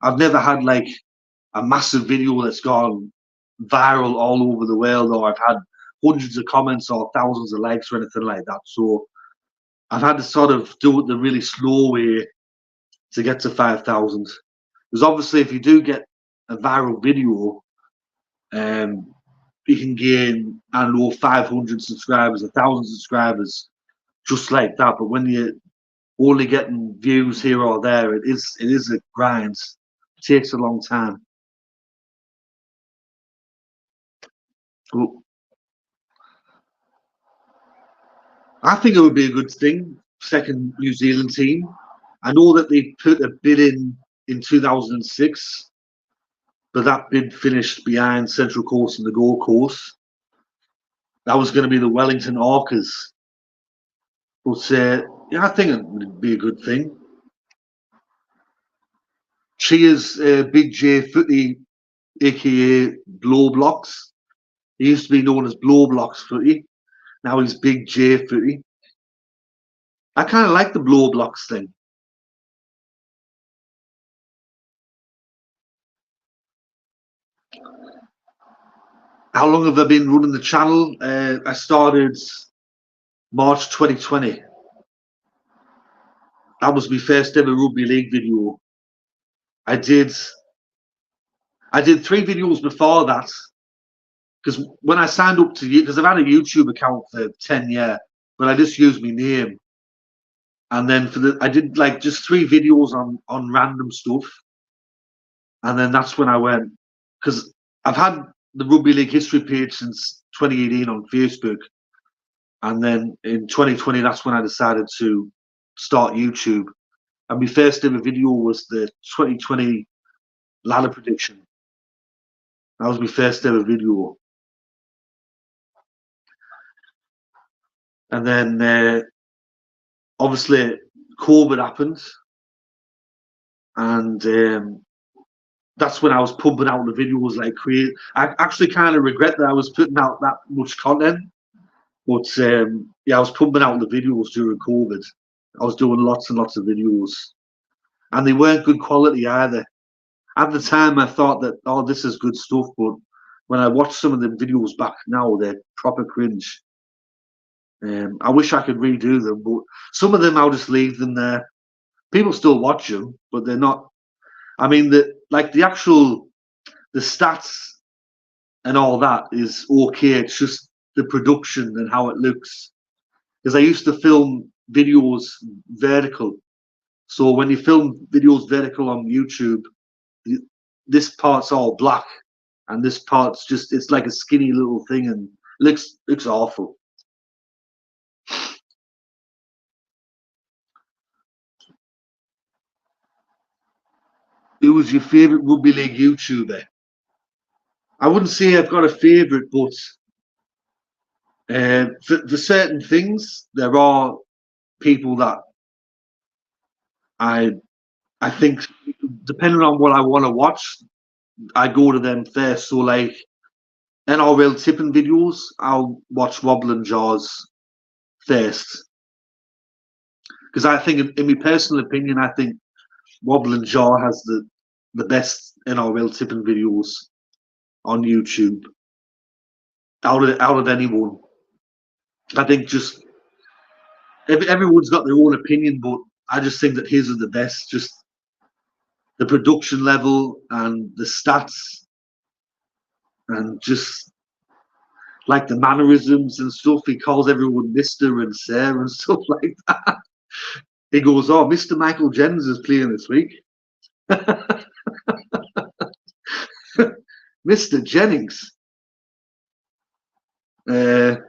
I've never had like a massive video that's gone viral all over the world, or I've had hundreds of comments or thousands of likes or anything like that. So I've had to sort of do it the really slow way to get to 5,000. Because obviously, if you do get a viral video, you can gain, I don't know, 500 subscribers, 1,000 subscribers, just like that. But when you're only getting views here or there, it is a grind. It takes a long time. But I think it would be a good thing. Second New Zealand team. I know that they put a bid in 2006, but that bid finished behind Central Coast and the Gold Coast. That was going to be the Wellington Orcas. But yeah, I think it would be a good thing. Cheers, Big J Footy, aka Blow Blocks. He used to be known as Blow Blocks Footy. Now he's Big J Footy. I kind of like the Blow Blocks thing. How long have I been running the channel? I started March 2020. That was my first ever rugby league video. I did 3 videos before that, because when I signed up to, because I've had a YouTube account for 10 years, but I just used my name. And then I did like just 3 videos on random stuff. And then that's when I went, because I've had the Rugby League history page since 2018 on Facebook. And then in 2020, that's when I decided to start YouTube. And my first ever video was the 2020 ladder prediction. That was my first ever video. And then obviously COVID happened. And that's when I was pumping out the videos like crazy. I actually kind of regret that I was putting out that much content. But yeah, I was pumping out the videos during COVID. I was doing lots and lots of videos. And they weren't good quality either. At the time, I thought that, oh, this is good stuff. But when I watch some of the videos back now, they're proper cringe. I wish I could redo them, but some of them I'll just leave them there. People still watch them, but they're not. I mean, the stats and all that is okay. It's just the production and how it looks. Because I used to film videos vertical, so when you film videos vertical on YouTube, this part's all black, and this part's it's like a skinny little thing, and looks awful. Who was your favourite rugby league YouTuber? I wouldn't say I've got a favourite, but for certain things, there are people that I think, depending on what I want to watch, I go to them first. So like NRL tipping videos, I'll watch Wobble and Jaws first, because I think, in my personal opinion, I think Wobble and Jaw has the best NRL tipping videos on YouTube out of anyone. I think just everyone's got their own opinion, but I just think that his are the best. Just the production level and the stats, and just like the mannerisms and stuff. He calls everyone Mr. and Sir and stuff like that. He goes, "Oh, Mr. Michael Jennings is playing this week." Mr. Jennings. Yeah,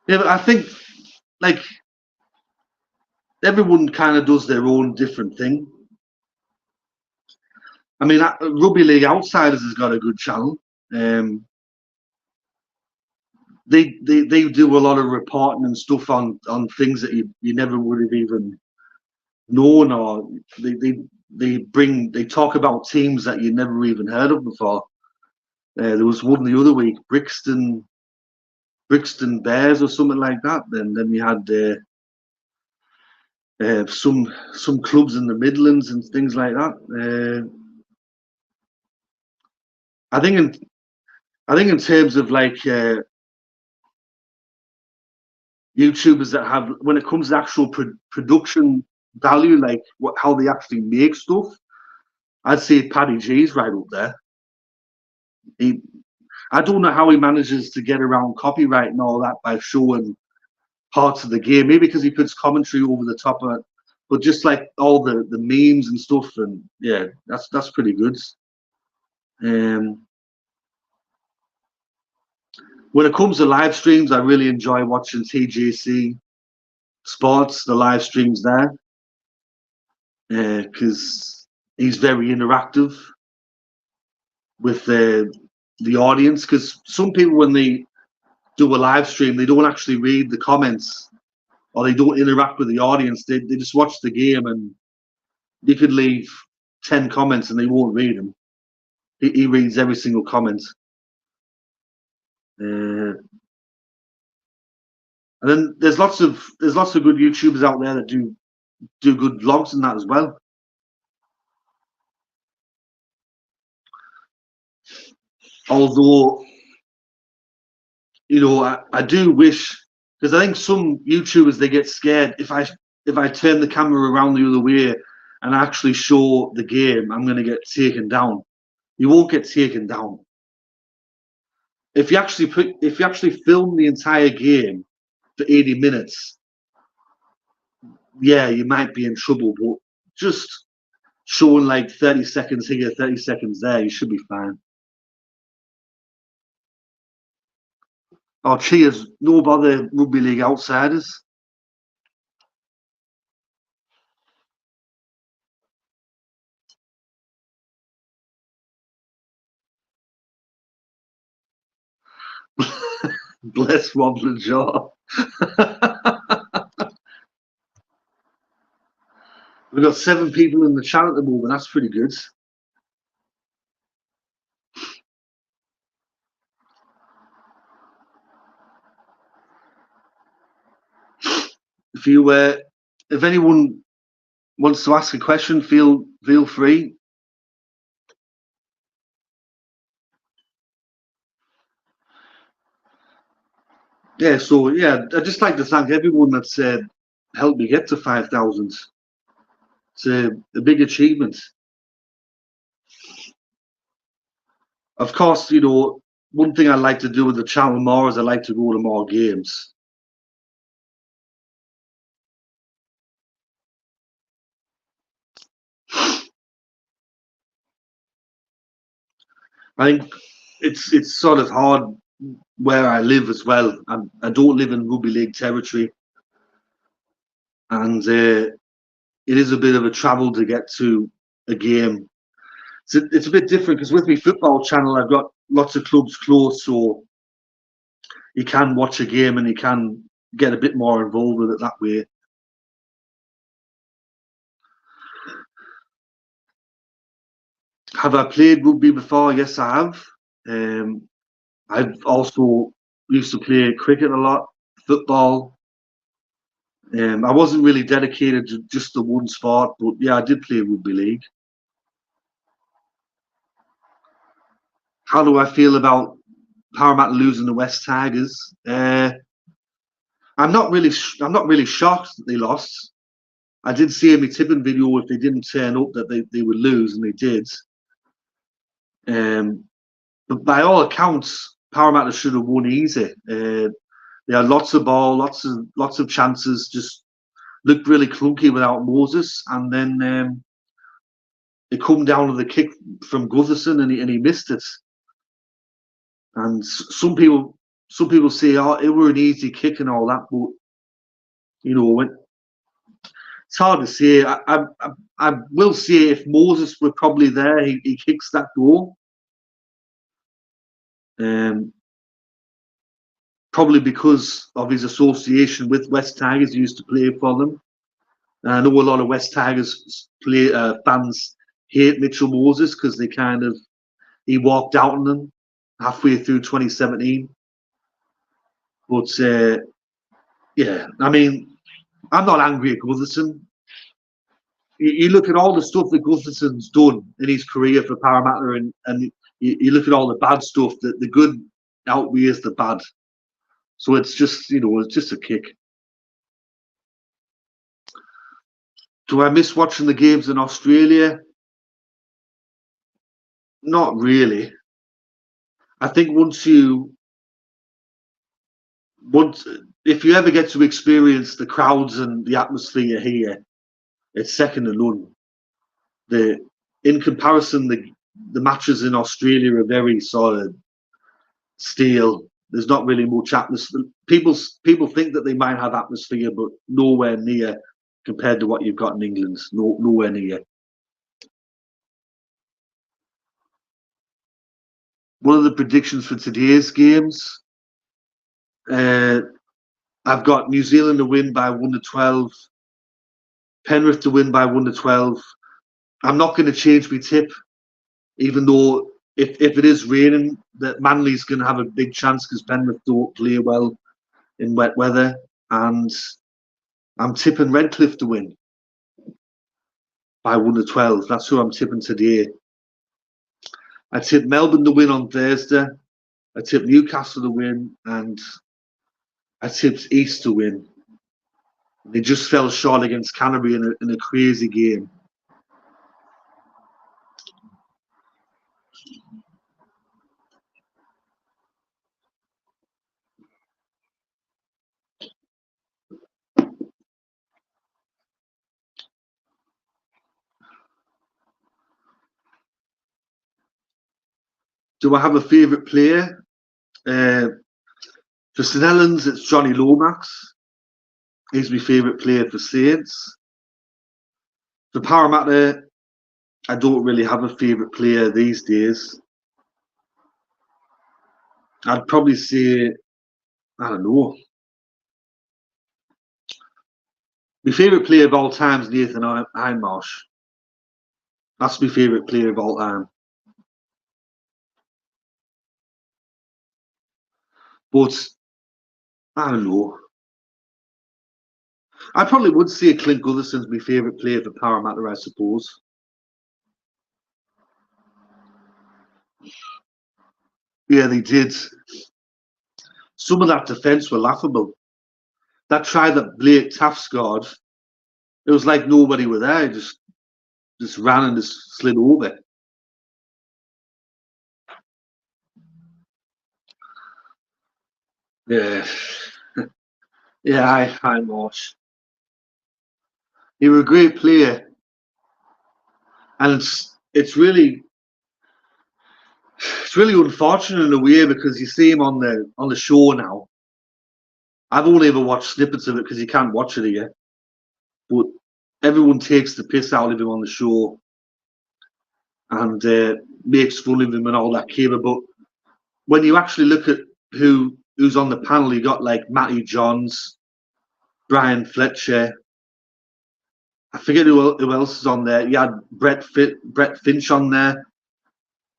but I think like everyone kind of does their own different thing. I mean, Rugby League Outsiders has got a good channel. They do a lot of reporting and stuff on things that you never would have even known, or they talk about teams that you never even heard of before. There was one the other week, Brixton Bears or something like that. Then we had some clubs in the Midlands and things like that. I think in terms of like YouTubers that have, when it comes to actual production value, like how they actually make stuff, I'd say Paddy G's right up there. He, I don't know how he manages to get around copyright and all that by showing parts of the game. Maybe because he puts commentary over the top of it, but just like all the memes and stuff, and yeah, that's pretty good. Um, when it comes to live streams, I really enjoy watching TJC Sports, the live streams there, because he's very interactive with the audience. Because some people, when they do a live stream, they don't actually read the comments or they don't interact with the audience. They just watch the game, and you could leave 10 comments and they won't read them. He reads every single comment. And then there's lots of good YouTubers out there that do good vlogs and that as well. Although, you know, I do wish, because I think some YouTubers, they get scared if I turn the camera around the other way and actually show the game, I'm going to get taken down. You won't get taken down. If you actually film the entire game for 80 minutes, yeah, you might be in trouble, but just showing like 30 seconds here, 30 seconds there, you should be fine. Oh, cheers. No bother, Rugby League outsiders. Bless wobbling jaw. We've got 7 people in the chat at the moment. That's pretty good. If anyone wants to ask a question, feel free. Yeah, so yeah, I'd just like to thank everyone that's helped me get to 5,000. It's a big achievement. Of course, you know, one thing I like to do with the channel more is I like to go to more games. I think it's sort of hard where I live as well. I don't live in rugby league territory, and it is a bit of a travel to get to a game. It's a bit different because with my football channel, I've got lots of clubs close, so you can watch a game and you can get a bit more involved with it that way. Have I played rugby before? Yes, I have. I've also used to play cricket a lot, football. I wasn't really dedicated to just the one sport, but yeah, I did play rugby league. How do I feel about Parramatta losing the West Tigers? I'm not really shocked that they lost. I did see in my tipping video if they didn't turn up that they would lose, and they did. But by all accounts, Parramatta should have won easy. They had lots of ball, lots of chances. Just looked really clunky without Moses, and then it come down to the kick from Gutherson, and he missed it. And some people say, "Oh, it were an easy kick and all that," but you know, it's hard to say. I will say if Moses were probably there, he kicks that goal. Probably because of his association with West Tigers, he used to play for them. And I know a lot of West Tigers fans hate Mitchell Moses because he walked out on them halfway through 2017. But yeah, I mean, I'm not angry at Gutherson. You look at all the stuff that Gutherson's done in his career for Parramatta, and you look at all the bad stuff. The good outweighs the bad. So it's just, you know, it's just a kick. Do I miss watching the games in Australia? Not really. I think once if you ever get to experience the crowds and the atmosphere here, it's second to none. The in comparison, the matches in Australia are very solid, steel. There's not really much atmosphere. People think that they might have atmosphere, but nowhere near compared to what you've got in England. Nowhere near. What are the predictions for today's games? I've got New Zealand to win by 1-12, Penrith to win by 1-12. I'm not going to change my tip, even though if it is raining, that Manly's going to have a big chance because Penrith don't play well in wet weather. And I'm tipping Redcliffe to win by 1-12. That's who I'm tipping today. I tip Melbourne to win on Thursday. I tip Newcastle to win, and I tipped East to win. They just fell short against Canterbury in a crazy game. Do I have a favourite player? For St Helens, it's Johnny Lomax. He's my favourite player for Saints. For Parramatta, I don't really have a favourite player these days. I'd probably say, I don't know. My favourite player of all time is Nathan Hindmarsh. That's my favourite player of all time. But I don't know. I probably would say Clint Gotherson's my favourite player for Parramatta, I suppose. Yeah, they did. Some of that defence were laughable. That try that Blake Taft scored, it was like nobody were there. Just ran and just slid over. Yeah, yeah, I Marsh. He was a great player, and it's really unfortunate in a way because you see him on the show now. I've only ever watched snippets of it because you can't watch it here, but everyone takes the piss out of him on the show and makes fun of him and all that cable. But when you actually look at who's on the panel, you got like Matty Johns, Brian Fletcher. I forget who else is on there. You had Brett Finch on there,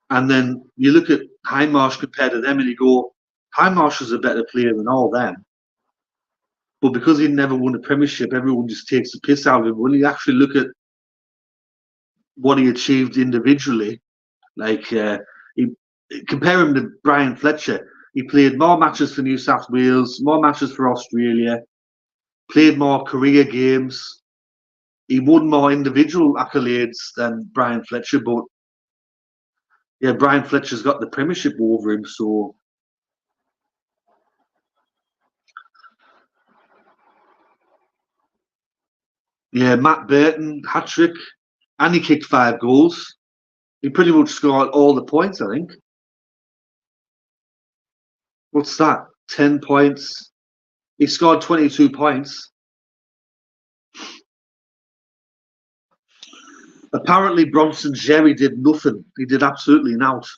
and then you look at Hindmarsh compared to them, and you go, Hindmarsh is a better player than all them. But because he never won a premiership, everyone just takes the piss out of him. When you actually look at what he achieved individually, like compare him to Brian Fletcher, he played more matches for New South Wales, more matches for Australia, played more career games. He won more individual accolades than Brian Fletcher, but yeah, Brian Fletcher's got the premiership over him, so yeah, Matt Burton, hat-trick, and he kicked 5 goals. He pretty much scored all the points, I think. What's that? 10 points. He scored 22 points. Apparently, Bronson Jerry did nothing. He did absolutely nothing.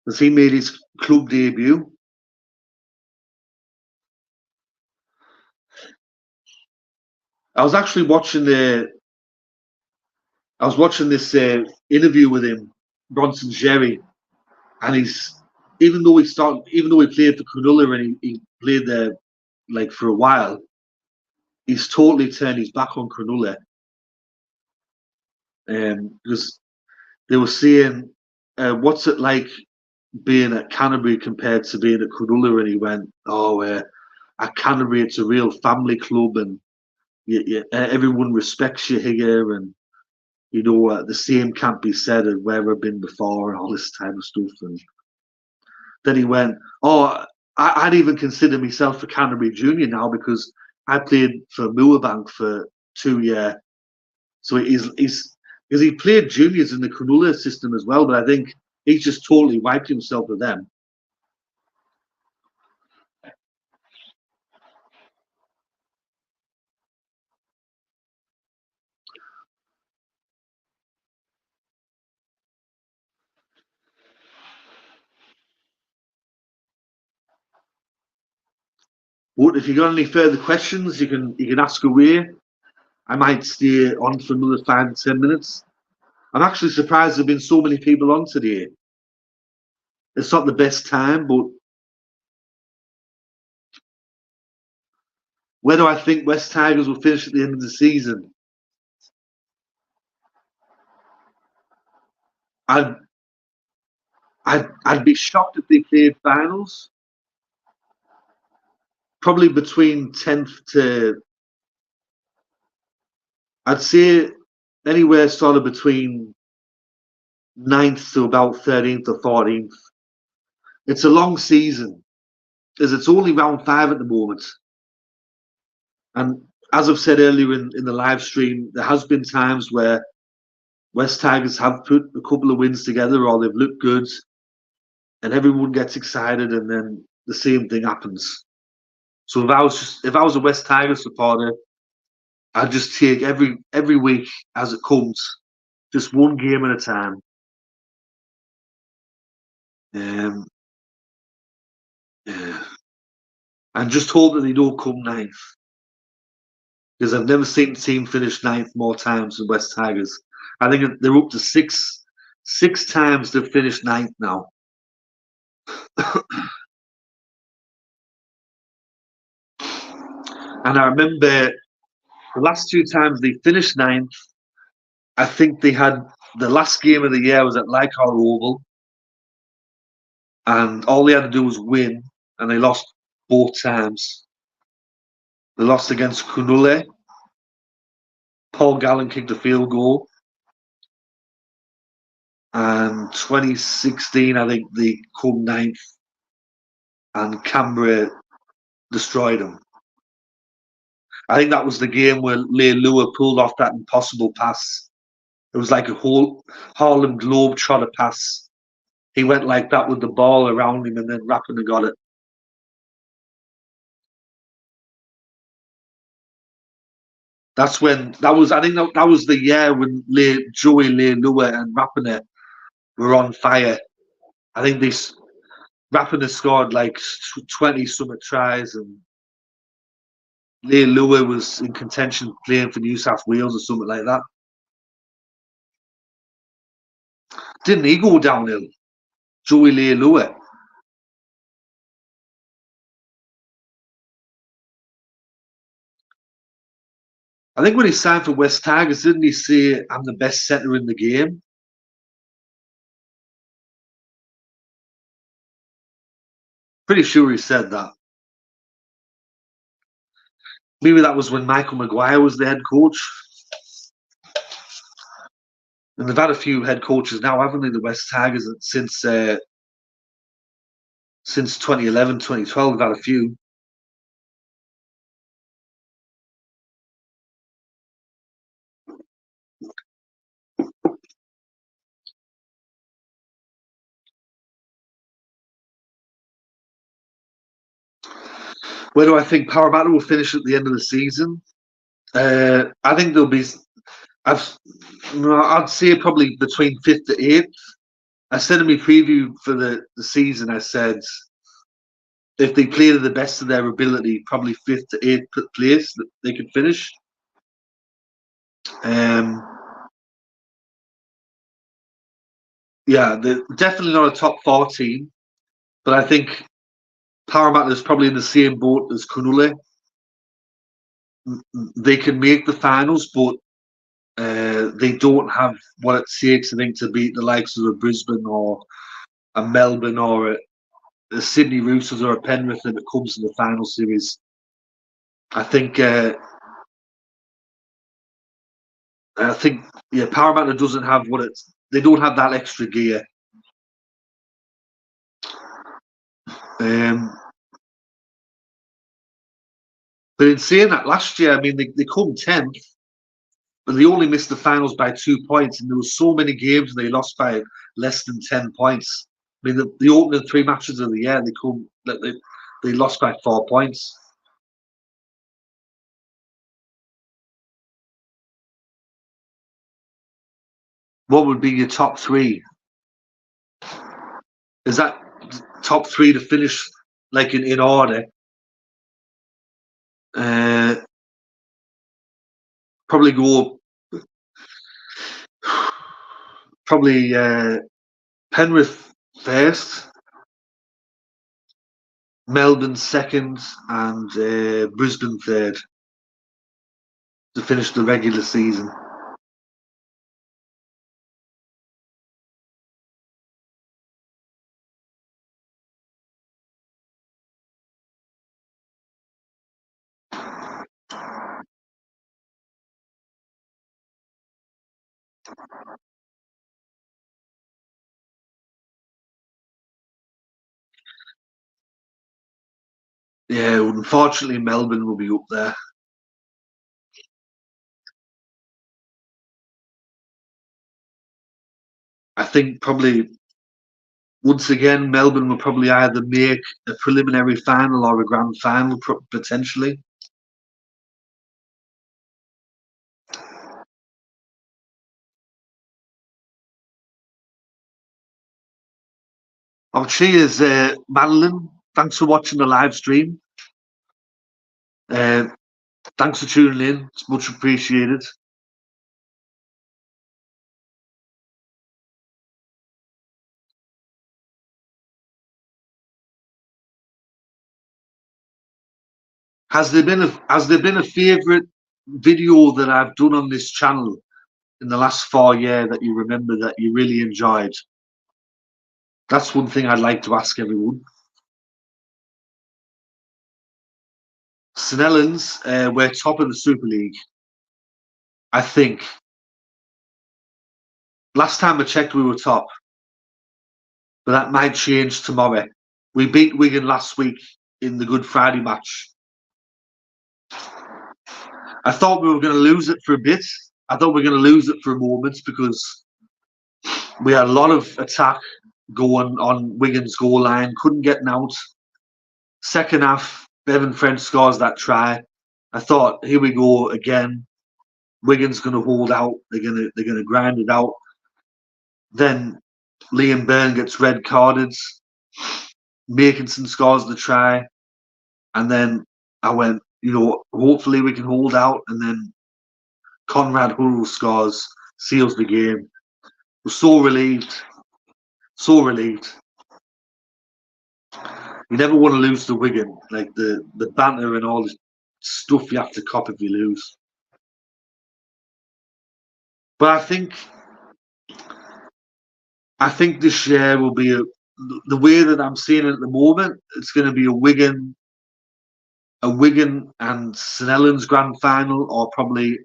As he made his club debut. I was actually watching this interview with him, Bronson Jerry, and even though he played for Cronulla and he played there like for a while, he's totally turned his back on Cronulla. Because they were saying, what's it like being at Canterbury compared to being at Cronulla? And he went, at Canterbury it's a real family club, and everyone respects you here, and the same can't be said of where I've been before, and all this type of stuff. And then he went, "Oh, I'd even consider myself a Canterbury junior now because I played for Moorbank for 2 years." So he's because he played juniors in the Cronulla system as well, but I think he's just totally wiped himself with them. But if you got any further questions, you can ask away. I might stay on for another 5 to 10 minutes. I'm actually surprised there've been so many people on today. It's not the best time, but where do I think West Tigers will finish at the end of the season? I'd I'd be shocked if they played finals. Probably between 10th to, I'd say anywhere sort of between 9th to about 13th or 14th. It's a long season, as it's only round 5 at the moment. And as I've said earlier in the live stream, there has been times where West Tigers have put a couple of wins together or they've looked good and everyone gets excited and then the same thing happens. So if I was a West Tigers supporter, I'd just take every week as it comes, just one game at a time. Um, yeah. And just hope that they don't come ninth. Because I've never seen the team finish ninth more times than West Tigers. I think they're up to six times they've finished ninth now. And I remember the last 2 times they finished ninth, I think they had the last game of the year was at Leichhardt Oval, and all they had to do was win, and they lost both times. They lost against Cronulla. Paul Gallen kicked a field goal. And 2016, I think they come ninth, and Canberra destroyed them. I think that was the game where Leilua pulled off that impossible pass. It was like a whole Harlem Globetrotter pass. He went like that with the ball around him, and then Rapiner got it. That's when I think that was the year when Joey Leilua and Rapiner were on fire. I think Rapiner scored like 20 something tries, and Leilua was in contention playing for New South Wales or something like that. Didn't he go downhill? Joey Leilua. I think when he signed for West Tigers, didn't he say, "I'm the best centre in the game"? Pretty sure he said that. Maybe that was when Michael Maguire was the head coach. And they've had a few head coaches now, haven't they, the West Tigers, since 2011, 2012, they've had a few. Where do I think Parramatta will finish at the end of the season? I think there'll be. I'd say probably between 5th to 8th. I said in my preview for the season, I said if they play to the best of their ability, probably 5th to 8th place that they could finish. Yeah, they're definitely not a top 4 team, but I think Parramatta is probably in the same boat as Cronulla. They can make the finals, but they don't have what it takes, I think, to beat the likes of a Brisbane or a Melbourne or a Sydney Roosters or a Penrith when it comes to the final series. I think I think Parramatta doesn't have they don't have that extra gear. Um, but in saying that, last year, I mean, they come 10th, but they only missed the finals by 2 points, and there were so many games they lost by less than 10 points. I mean, the opening 3 matches of the year, they lost by 4 points. What would be your top 3? Is that top 3 to finish like in order? Probably go. Probably Penrith first, Melbourne second, and Brisbane third to finish the regular season. Yeah, unfortunately, Melbourne will be up there. I think probably once again, Melbourne will probably either make a preliminary final or a grand final, potentially. Oh, cheers, Madeline. Thanks for watching the live stream. Thanks for tuning in. It's much appreciated. Has there been a favourite video that I've done on this channel in the last 4 years that you remember that you really enjoyed? That's one thing I'd like to ask everyone. St Helens, we're top of the Super League. I think. Last time I checked, we were top. But that might change tomorrow. We beat Wigan last week in the Good Friday match. I thought we were going to lose it for a bit. I thought we were going to lose it for a moment because we had a lot of attack going on Wigan's goal line, couldn't get out. Second half, Bevan French scores that try. I thought, here we go again. Wigan's going to hold out. They're going to grind it out. Then Liam Byrne gets red carded. Makinson scores the try, and then I went, hopefully we can hold out. And then Conrad Hurrell scores, seals the game. We're so relieved. So relieved. You never want to lose to Wigan, like the banter and all the stuff you have to cop if you lose. But I think this year will be the way that I'm seeing it at the moment. It's going to be a Wigan and St Helens grand final, or probably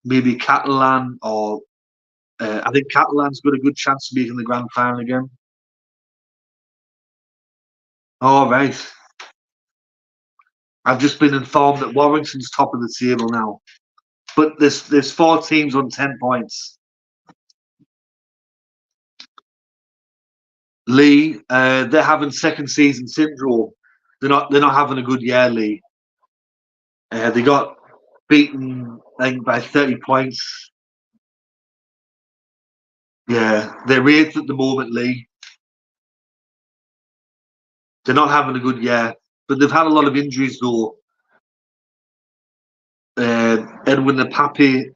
maybe Catalan, or I think Catalan's got a good chance of making the grand final again. All right. I've just been informed that Warrington's top of the table now, but there's 4 teams on 10 points. Lee, they're having second season syndrome. They're not having a good year, Lee. They got beaten, I think, by 30 points. Yeah, they're 8th at the moment, Lee. They're not having a good year, but they've had a lot of injuries though. Edwin the Pappy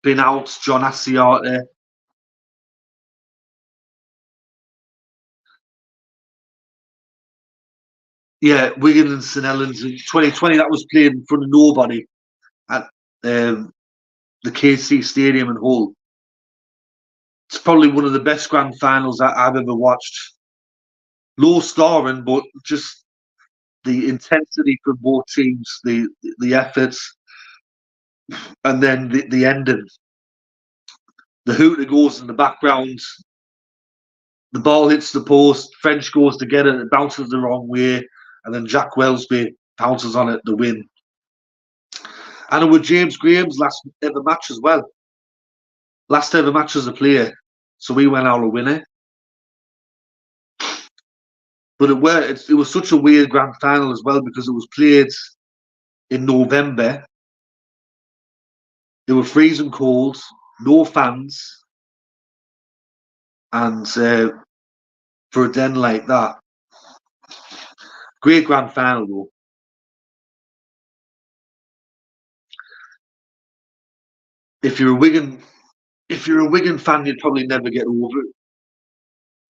been out, John Asiata. Yeah, Wigan and St Helens in 2020, that was played in front of nobody at the KC Stadium in Hull. It's probably one of the best grand finals I've ever watched. Low scoring, but just the intensity from both teams, the efforts, and then the ending. the hooter goes in the background, the ball hits the post, French goes to get it, it bounces the wrong way, and then Jack Wellsby pounces on it to win. And it was James Graham's last ever match as well. Last ever match as a player. So we went out a winner. But it was such a weird grand final as well because it was played in November. It was freezing cold, no fans, and for a den like that, great grand final though. If you're a Wigan fan, you'd probably never get over it.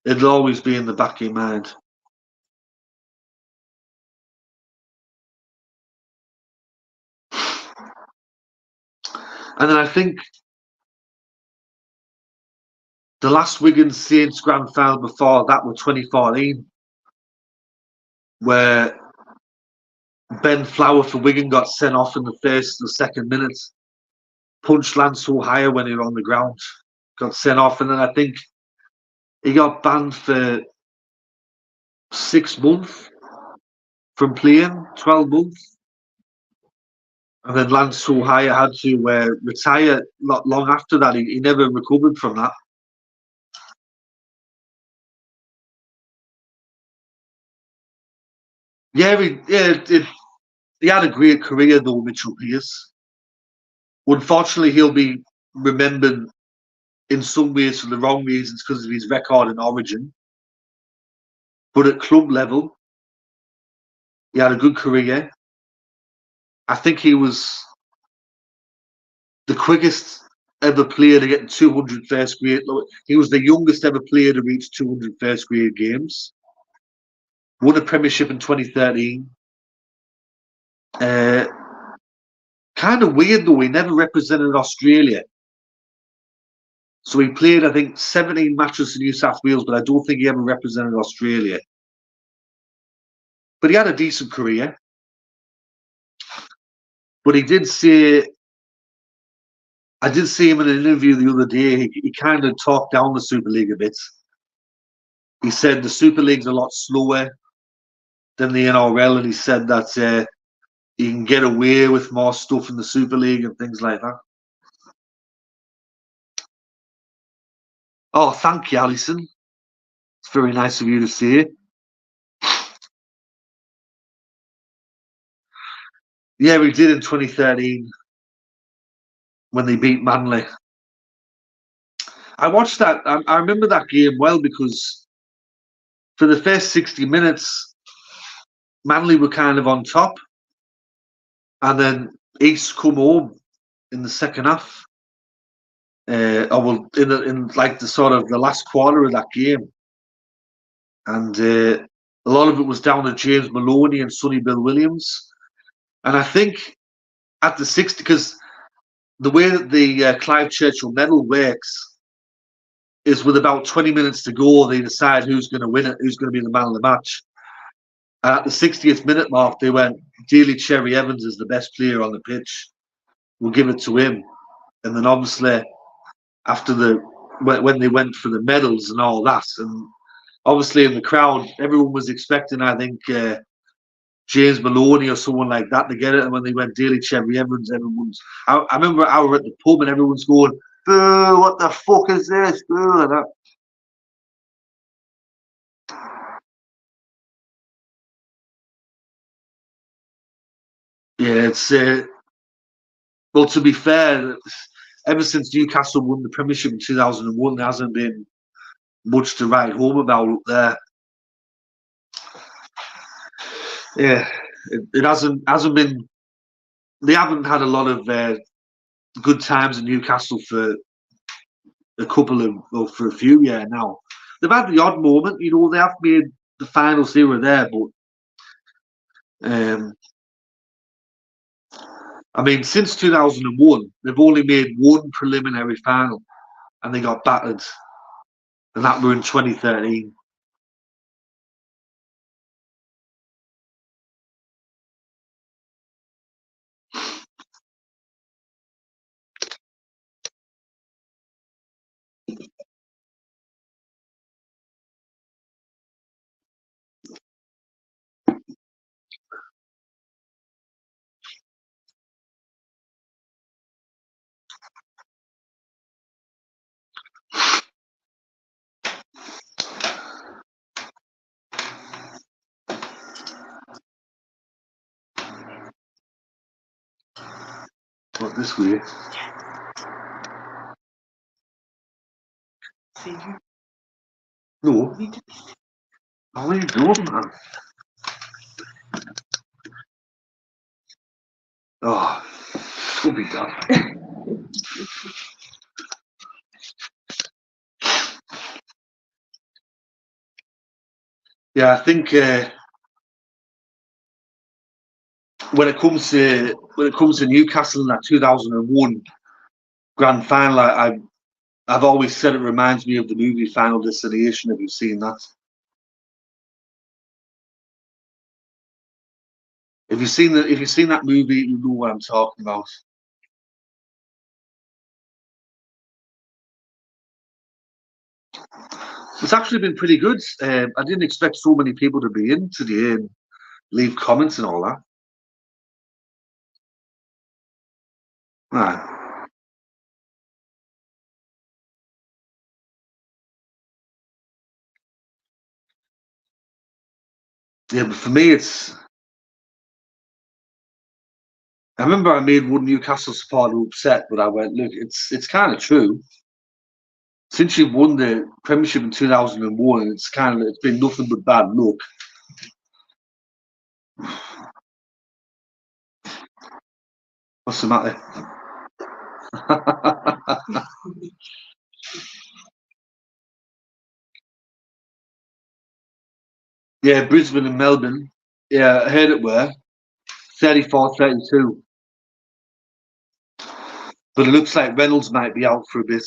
It'll always be in the back of your mind. And then I think the last Wigan Saints grand final before that was 2014, where Ben Flower for Wigan got sent off in the first or second minute. Punched Lance O'Hire when he was on the ground. Got sent off, and then I think he got banned for 6 months from playing, 12 months. And then Lance O'Hire had to retire not long after that. He never recovered from that. Yeah, he had a great career though, Mitchell Pearce. Unfortunately, he'll be remembered in some ways for the wrong reasons because of his record in Origin. But at club level, he had a good career. I think he was the quickest ever player to get 200 first grade. He was the youngest ever player to reach 200 first grade games. Won a premiership in 2013. Uh, kind of weird though, he never represented Australia. So he played, I think, 17 matches for New South Wales, but I don't think he ever represented Australia. But he had a decent career. But he did say, I did see him in an interview the other day, he kind of talked down the Super League a bit. He said the Super League's a lot slower than the NRL, and he said that you can get away with more stuff in the Super League and things like that. Oh, thank you, Alison. It's very nice of you to say. Yeah, we did in 2013 when they beat Manly. I watched that. I remember that game well because for the first 60 minutes, Manly were kind of on top, and then East come home in the second half. In like the sort of the last quarter of that game, and a lot of it was down to James Maloney and Sonny Bill Williams. And I think at the 60, because the way that the Clive Churchill medal works is with about 20 minutes to go, they decide who's going to win it, who's going to be the man of the match. And at the 60th minute mark, they went, Daly Cherry Evans is the best player on the pitch. We'll give it to him. And then obviously, after when they went for the medals and all that, and obviously in the crowd, everyone was expecting, I think, James Maloney or someone like that to get it. And when they went Daly Cherry Evans, I remember I was at the pub and everyone's going, boo, what the fuck is this? Boo, like that. Yeah, it's well, to be fair, ever since Newcastle won the Premiership in 2001, there hasn't been much to write home about up there. Yeah, it hasn't been. They haven't had a lot of good times in Newcastle for for a few years now. They've had the odd moment, they have made the finals here or there, but I mean, since 2001, they've only made one preliminary final, and they got battered, and that were in 2013. Not this way. See you. No. How are you doing, man? Oh, could be done. Yeah, I think when it comes to Newcastle in that 2001 grand final, I've always said it reminds me of the movie Final Destination. Have you seen that? If you've seen that movie, you know what I'm talking about. It's actually been pretty good. I didn't expect so many people to be in today and leave comments and all that. Right. Yeah, but for me, I remember I made one Newcastle supporter upset, but I went, look, it's kind of true. Since you've won the Premiership in 2001, it's been nothing but bad luck. What's the matter? Yeah, Brisbane and Melbourne. Yeah, I heard it were 34-32. But it looks like Reynolds might be out for a bit.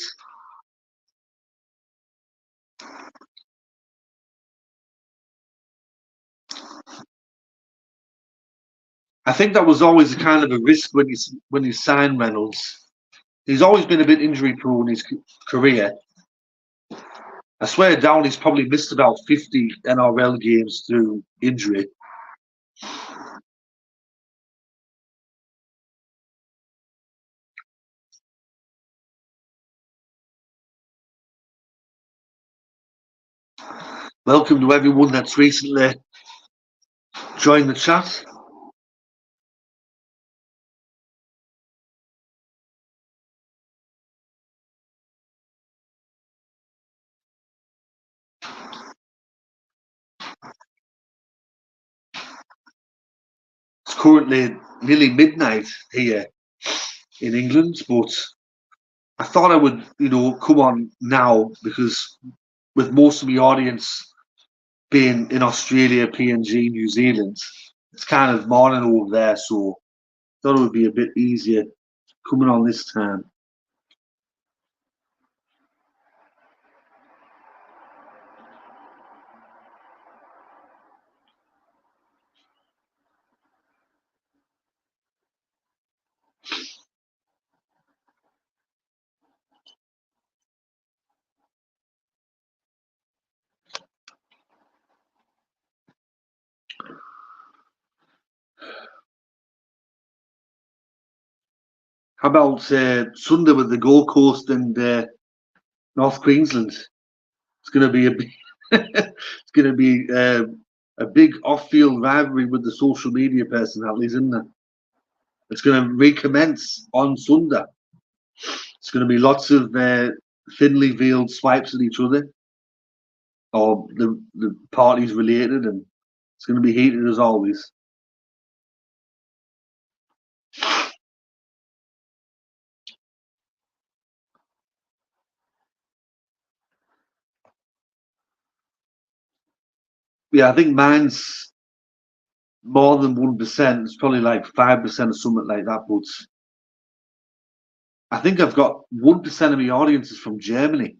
I think that was always a kind of a risk when you sign Reynolds. He's always been a bit injury prone in his career. I swear down, he's probably missed about 50 NRL games through injury. Welcome to everyone that's recently joined the chat. It's currently nearly midnight here in England, but I thought I would, come on now because with most of the audience being in Australia, PNG, New Zealand, it's kind of morning over there, so I thought it would be a bit easier coming on this time. How about Sunday with the Gold Coast and North Queensland? It's going to be it's going to be a big off-field rivalry with the social media personalities, isn't it? It's going to recommence on Sunday. It's going to be lots of thinly veiled swipes at each other, or the parties related, and it's going to be heated as always. Yeah, I think mine's more than 1%. It's probably like 5% or something like that. But I think I've got 1% of my audience is from Germany,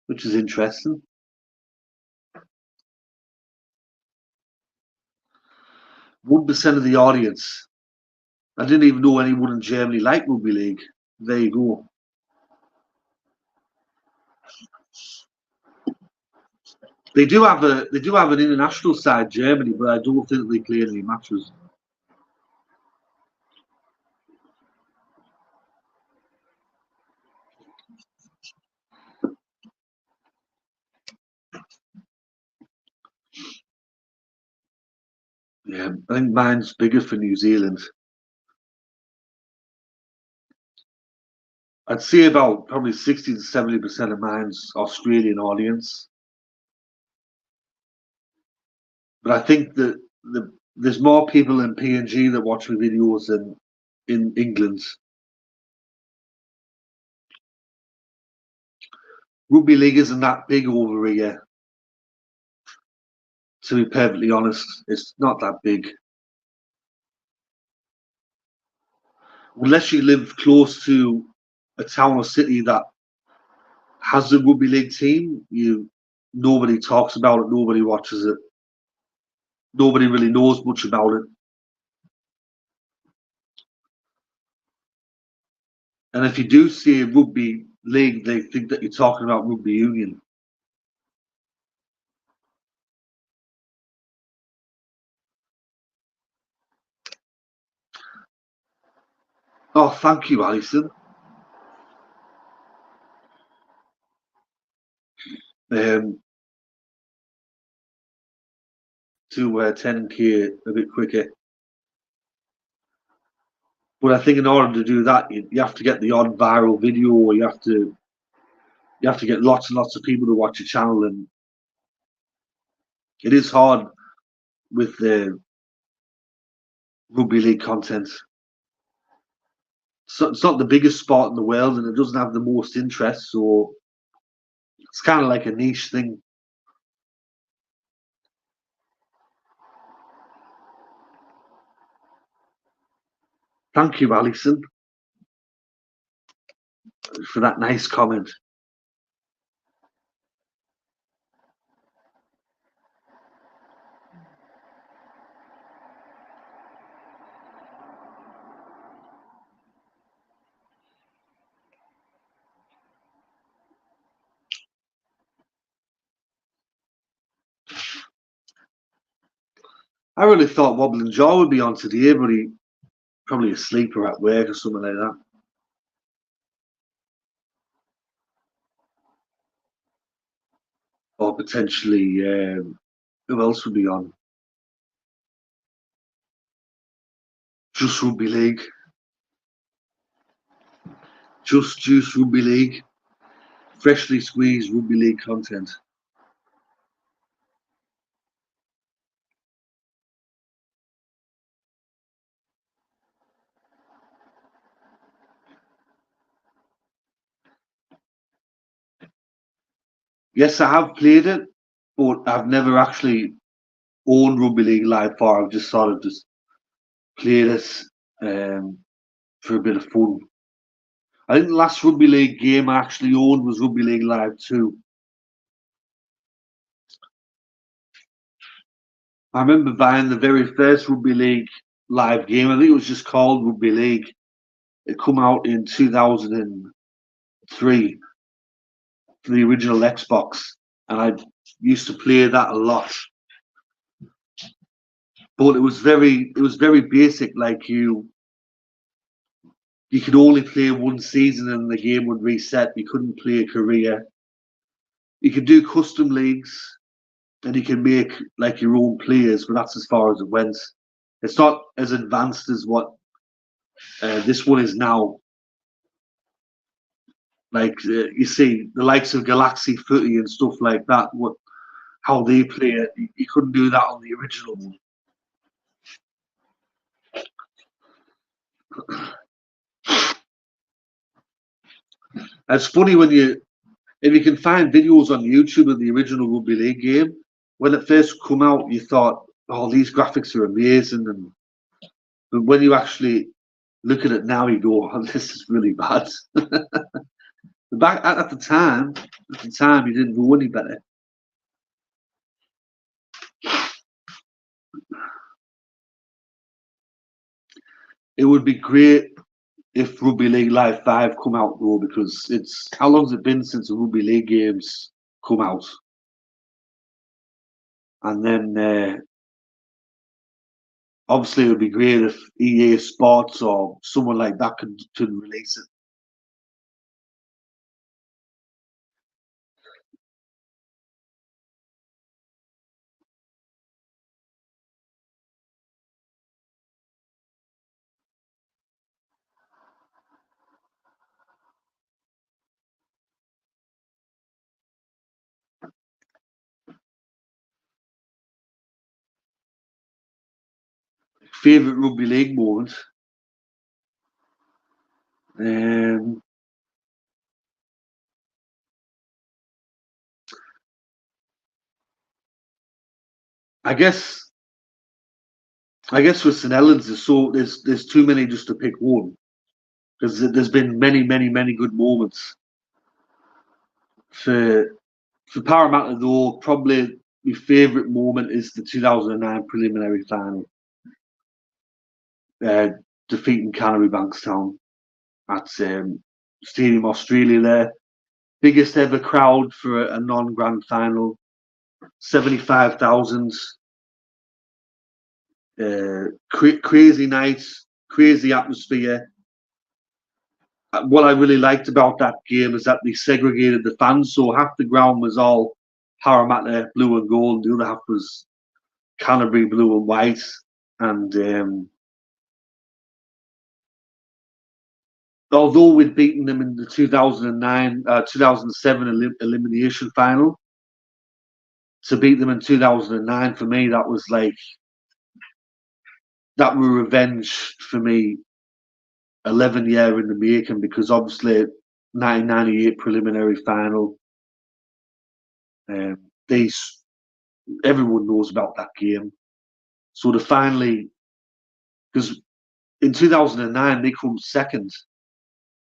which is interesting. 1% of the audience. I didn't even know anyone in Germany liked rugby league. There you go. They do have an international side, Germany, but I don't think they play any matches. Yeah, I think mine's bigger for New Zealand. I'd say about probably 60 to 70% of mine's Australian audience. But I think that there's more people in PNG that watch my videos than in England. Rugby league isn't that big over here. To be perfectly honest, it's not that big. Unless you live close to a town or city that has a rugby league team, nobody talks about it, nobody watches it, nobody really knows much about it. And if you do see rugby league, they think that you're talking about rugby union. Oh, thank you, Alison. To 10K a bit quicker. But I think in order to do that, you have to get the odd viral video, or you have to get lots and lots of people to watch your channel, and it is hard with the rugby league content. So it's not the biggest sport in the world, and it doesn't have the most interest, so it's kind of like a niche thing. Thank you, Alison, for that nice comment. I really thought Wobbling Jaw would be on today, but he probably asleep or at work or something like that. Or potentially, who else would be on? Just Rugby League. Just Juice Rugby League. Freshly squeezed Rugby League content. Yes, I have played it, but I've never actually owned Rugby League Live 4. I've just sort of just played it for a bit of fun. I think the last Rugby League game I actually owned was Rugby League Live 2. I remember buying the very first Rugby League Live game. I think it was just called Rugby League. It come out in 2003 for the original Xbox, and I used to play that a lot. But it was very basic. Like you could only play one season and the game would reset. You couldn't play a career. You could do custom leagues and you can make like your own players, but that's as far as it went. It's not as advanced as what this one is now. Like you see the likes of Galaxy Footy and stuff like that. How they play it, you couldn't do that on the original one. It's funny if you can find videos on YouTube of the original Rugby League game. When it first come out, you thought, "Oh, these graphics are amazing," but when you actually look at it now, you go, "Oh, this is really bad." Back at the time, you didn't know any better. It would be great if Rugby League Live 5 come out though, because it's how long's it been since the Rugby League games come out? And then obviously it would be great if EA Sports or someone like that could release it. Favorite Rugby League moment? Um, I guess with St Helens, there's too many just to pick one because there's been many good moments for Parramatta though. Probably my favourite moment is the 2009 preliminary final, uh, defeating Canterbury Bankstown at Stadium Australia. There, biggest ever crowd for a non-grand final, 75,000. Crazy nights, crazy atmosphere. What I really liked about that game is that they segregated the fans, so half the ground was all Parramatta blue and gold, the other half was Canterbury blue and white. And although we'd beaten them in the 2007 elimination final, to beat them in 2009 for me, that was like that were revenge for me. 11 year in the making, because obviously 1998 preliminary final. Um, these everyone knows about that game. So to finally, because in 2009 they come second,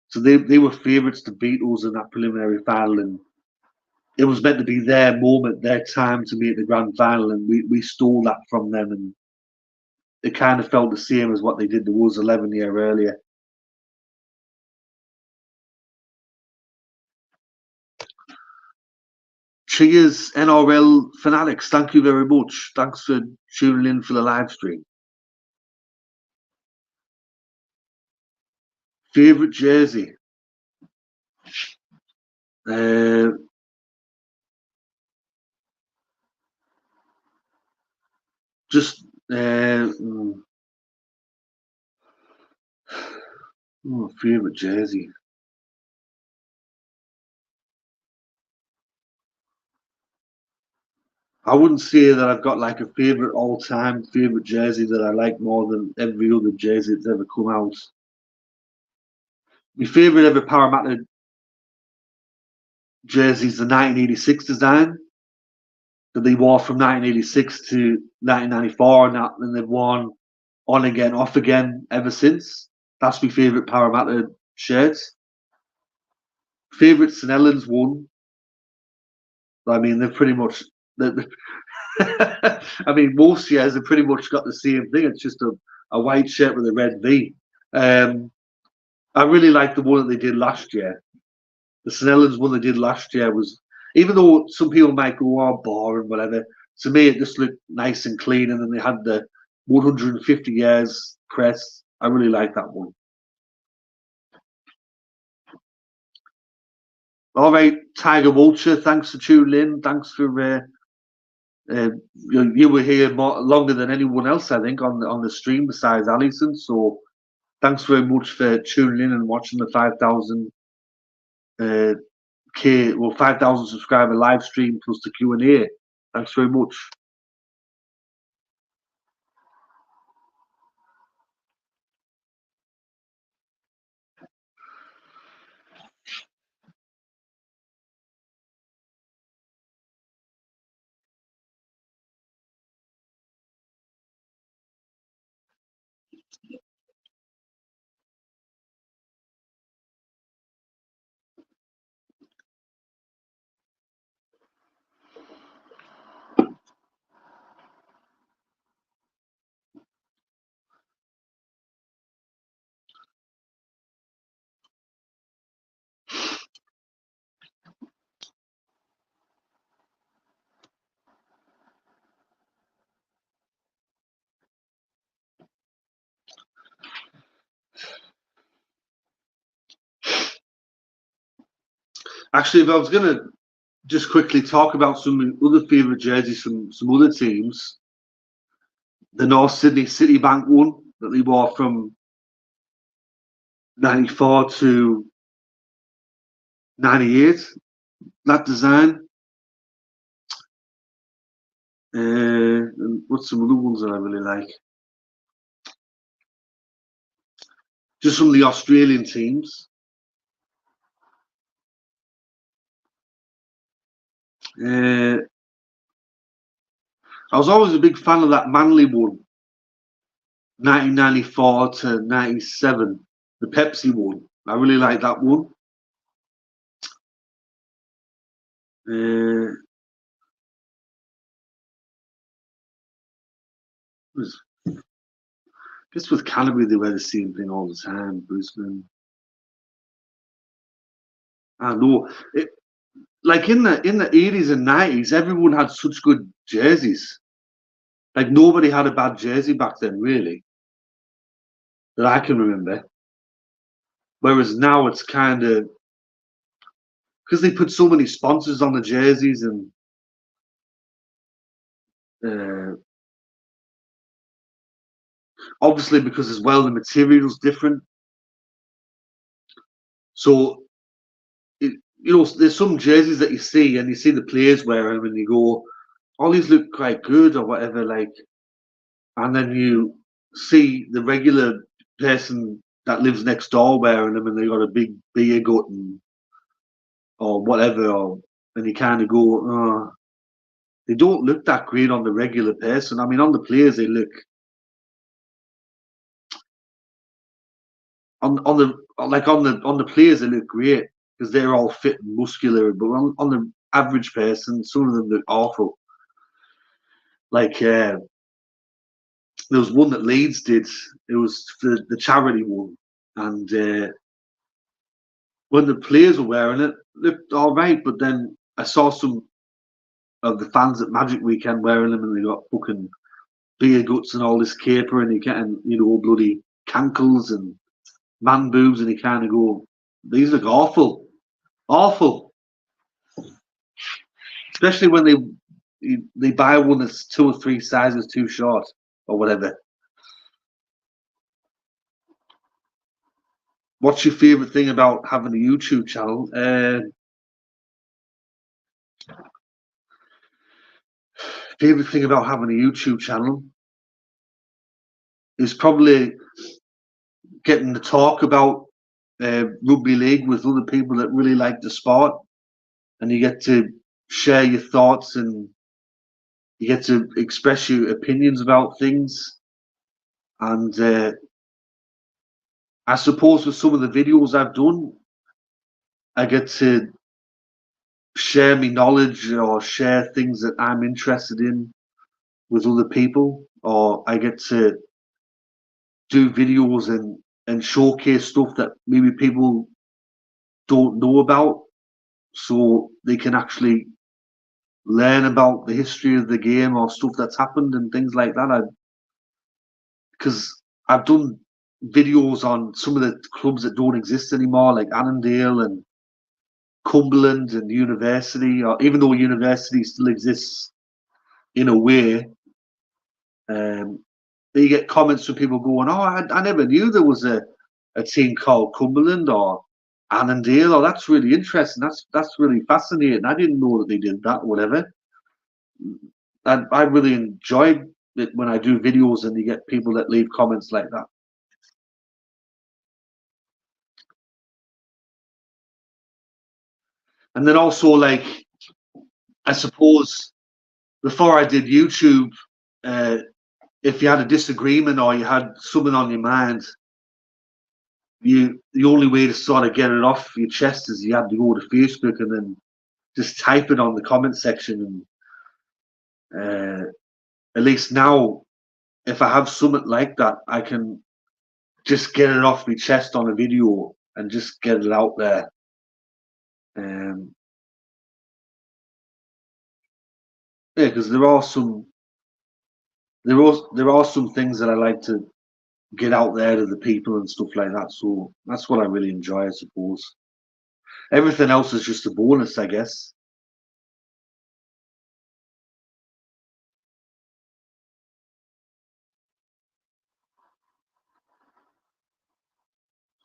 so they were favourites to beat us in that preliminary final, and it was meant to be their moment, their time to make the grand final, and we stole that from them, and it kind of felt the same as what they did to us 11 year earlier. Cheers, NRL fanatics. Thank you very much. Thanks for tuning in for the live stream. Favorite jersey? Uh, just favorite jersey. I wouldn't say that I've got like a favorite all-time favorite jersey that I like more than every other jersey that's ever come out. My favorite ever Parramatta jersey is the 1986 design that they wore from 1986 to 1994, and they've worn on again, off again ever since. That's my favorite Parramatta shirts. Favorite St Helens one. I mean, they're pretty much. I mean, most years have pretty much got the same thing. It's just a white shirt with a red V. I really like the one that they did last year. The St Helens one they did last year was, even though some people might go, oh, boring, whatever, to me it just looked nice and clean. And then they had the 150 years crest. I really like that one. All right, Tiger Vulture, thanks for tuning in. Thanks for you were here longer than anyone else, I think, on the stream besides Alison. So thanks very much for tuning in and watching the 5,000 5,000 subscriber live stream plus the Q&A. Thanks very much. Actually, if I was gonna just quickly talk about some other favourite jerseys from some other teams, the North Sydney Citibank one that they wore from '94 to '98. That design. And what's some other ones that I really like? Just some of the Australian teams. I was always a big fan of that Manly one, 1994 to '97, the Pepsi one. I really like that one. Uh, was, I guess with Canterbury they wear the same thing all the time. Brisbane. I know. Like in the 80s and 90s, everyone had such good jerseys. Like nobody had a bad jersey back then, really, that I can remember. Whereas now it's kind of because they put so many sponsors on the jerseys and uh, obviously because as well the material's different. So there's some jerseys that you see and you see the players wearing them and you go, all these look quite good or whatever, like, and then you see the regular person that lives next door wearing them and they got a big beer gut or whatever, and you kind of go, oh, they don't look that great on the regular person. I mean, on the players they look on the players they look great because they're all fit and muscular, but on the average person, some of them look awful. Like there was one that Leeds did. It was the charity one, and when the players were wearing it, looked all right. But then I saw some of the fans at Magic Weekend wearing them, and they got fucking beer guts and all this caper, and you getting bloody cankles and man boobs, and you kind of go, these look awful, awful. Especially when they buy one that's 2 or 3 sizes too short or whatever. What's your favorite thing about having a YouTube channel? Favorite thing about having a YouTube channel is probably getting to talk about rugby league with other people that really like the sport, and you get to share your thoughts and you get to express your opinions about things. And I suppose with some of the videos I've done, I get to share my knowledge or share things that I'm interested in with other people, or I get to do videos and showcase stuff that maybe people don't know about, so they can actually learn about the history of the game or stuff that's happened and things like that. Because I've done videos on some of the clubs that don't exist anymore, like Annandale and Cumberland and University, or even though University still exists in a way, um, you get comments from people going, "Oh, I never knew there was a team called Cumberland or Annandale. Oh, that's really interesting. That's really fascinating. I didn't know that they did that. Whatever." And I really enjoy it when I do videos and you get people that leave comments like that. And then also, like, I suppose before I did YouTube, uh, if you had a disagreement or you had something on your mind, the only way to sort of get it off your chest is you had to go to Facebook and then just type it on the comment section. And at least now, if I have something like that, I can just get it off my chest on a video and just get it out there. Um, yeah, because there are some things that I like to get out there to the people and stuff like that. So that's what I really enjoy, I suppose. Everything else is just a bonus, I guess.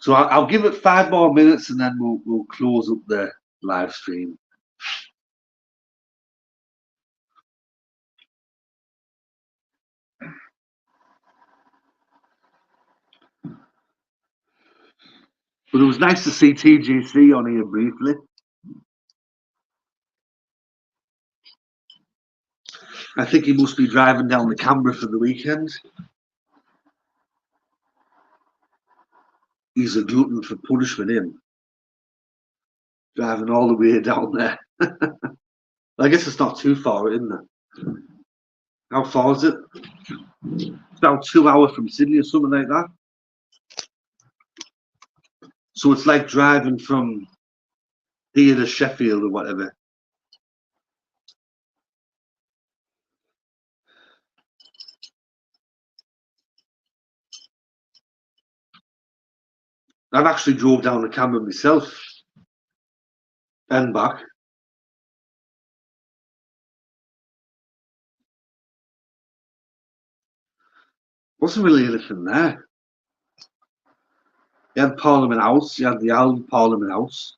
So I'll give it 5 more minutes and then we'll close up the live stream. But it was nice to see TGC on here briefly. I think he must be driving down to Canberra for the weekend. He's a glutton for punishment, him. Driving all the way down there. I guess it's not too far, isn't it? How far is it? It's about 2 hours from Sydney or something like that. So it's like driving from here to Sheffield or whatever. I've actually drove down to Canberra myself and back. Wasn't really anything there. You had Parliament House, you had the old Parliament House,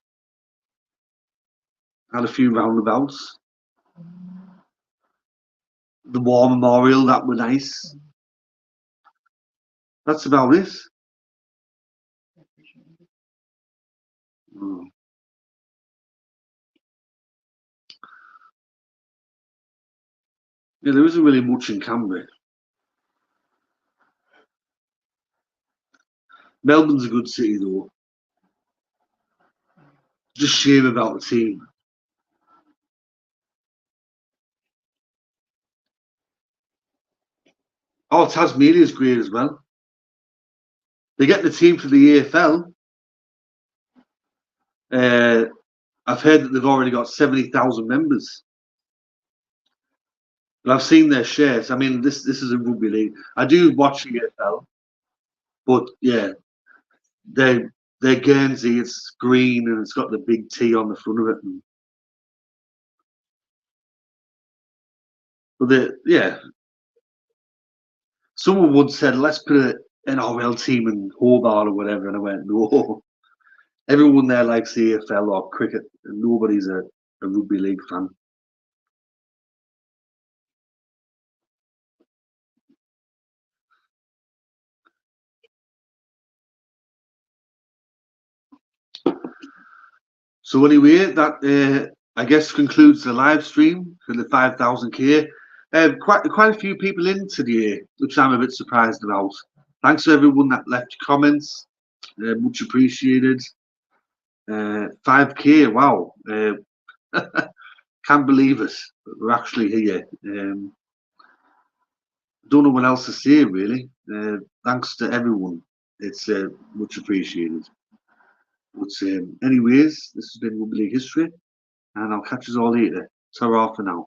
had a few roundabouts. The War Memorial, that were nice. That's about it. Mm. Yeah, there isn't really much in Canberra. Melbourne's a good city though. Just shame about the team. Oh, Tasmania's great as well. They get the team for the AFL. I've heard that they've already got 70,000 members. But I've seen their shares. I mean, this is a rugby league. I do watch AFL, but yeah, their Guernsey, it's green and it's got the big T on the front of it. But yeah, someone once said, let's put an NRL team in Hobart or whatever, and I went, no. Everyone there likes the AFL or cricket, and nobody's a rugby league fan. So anyway, that I guess concludes the live stream for the 5,000k. Quite a few people in today, which I'm a bit surprised about. Thanks to everyone that left comments, much appreciated. 5k, wow! Can't believe it. We're actually here. Don't know what else to say really. Thanks to everyone. It's much appreciated. But anyways, this has been Rugby League History, and I'll catch you all later. Ta-ra for now.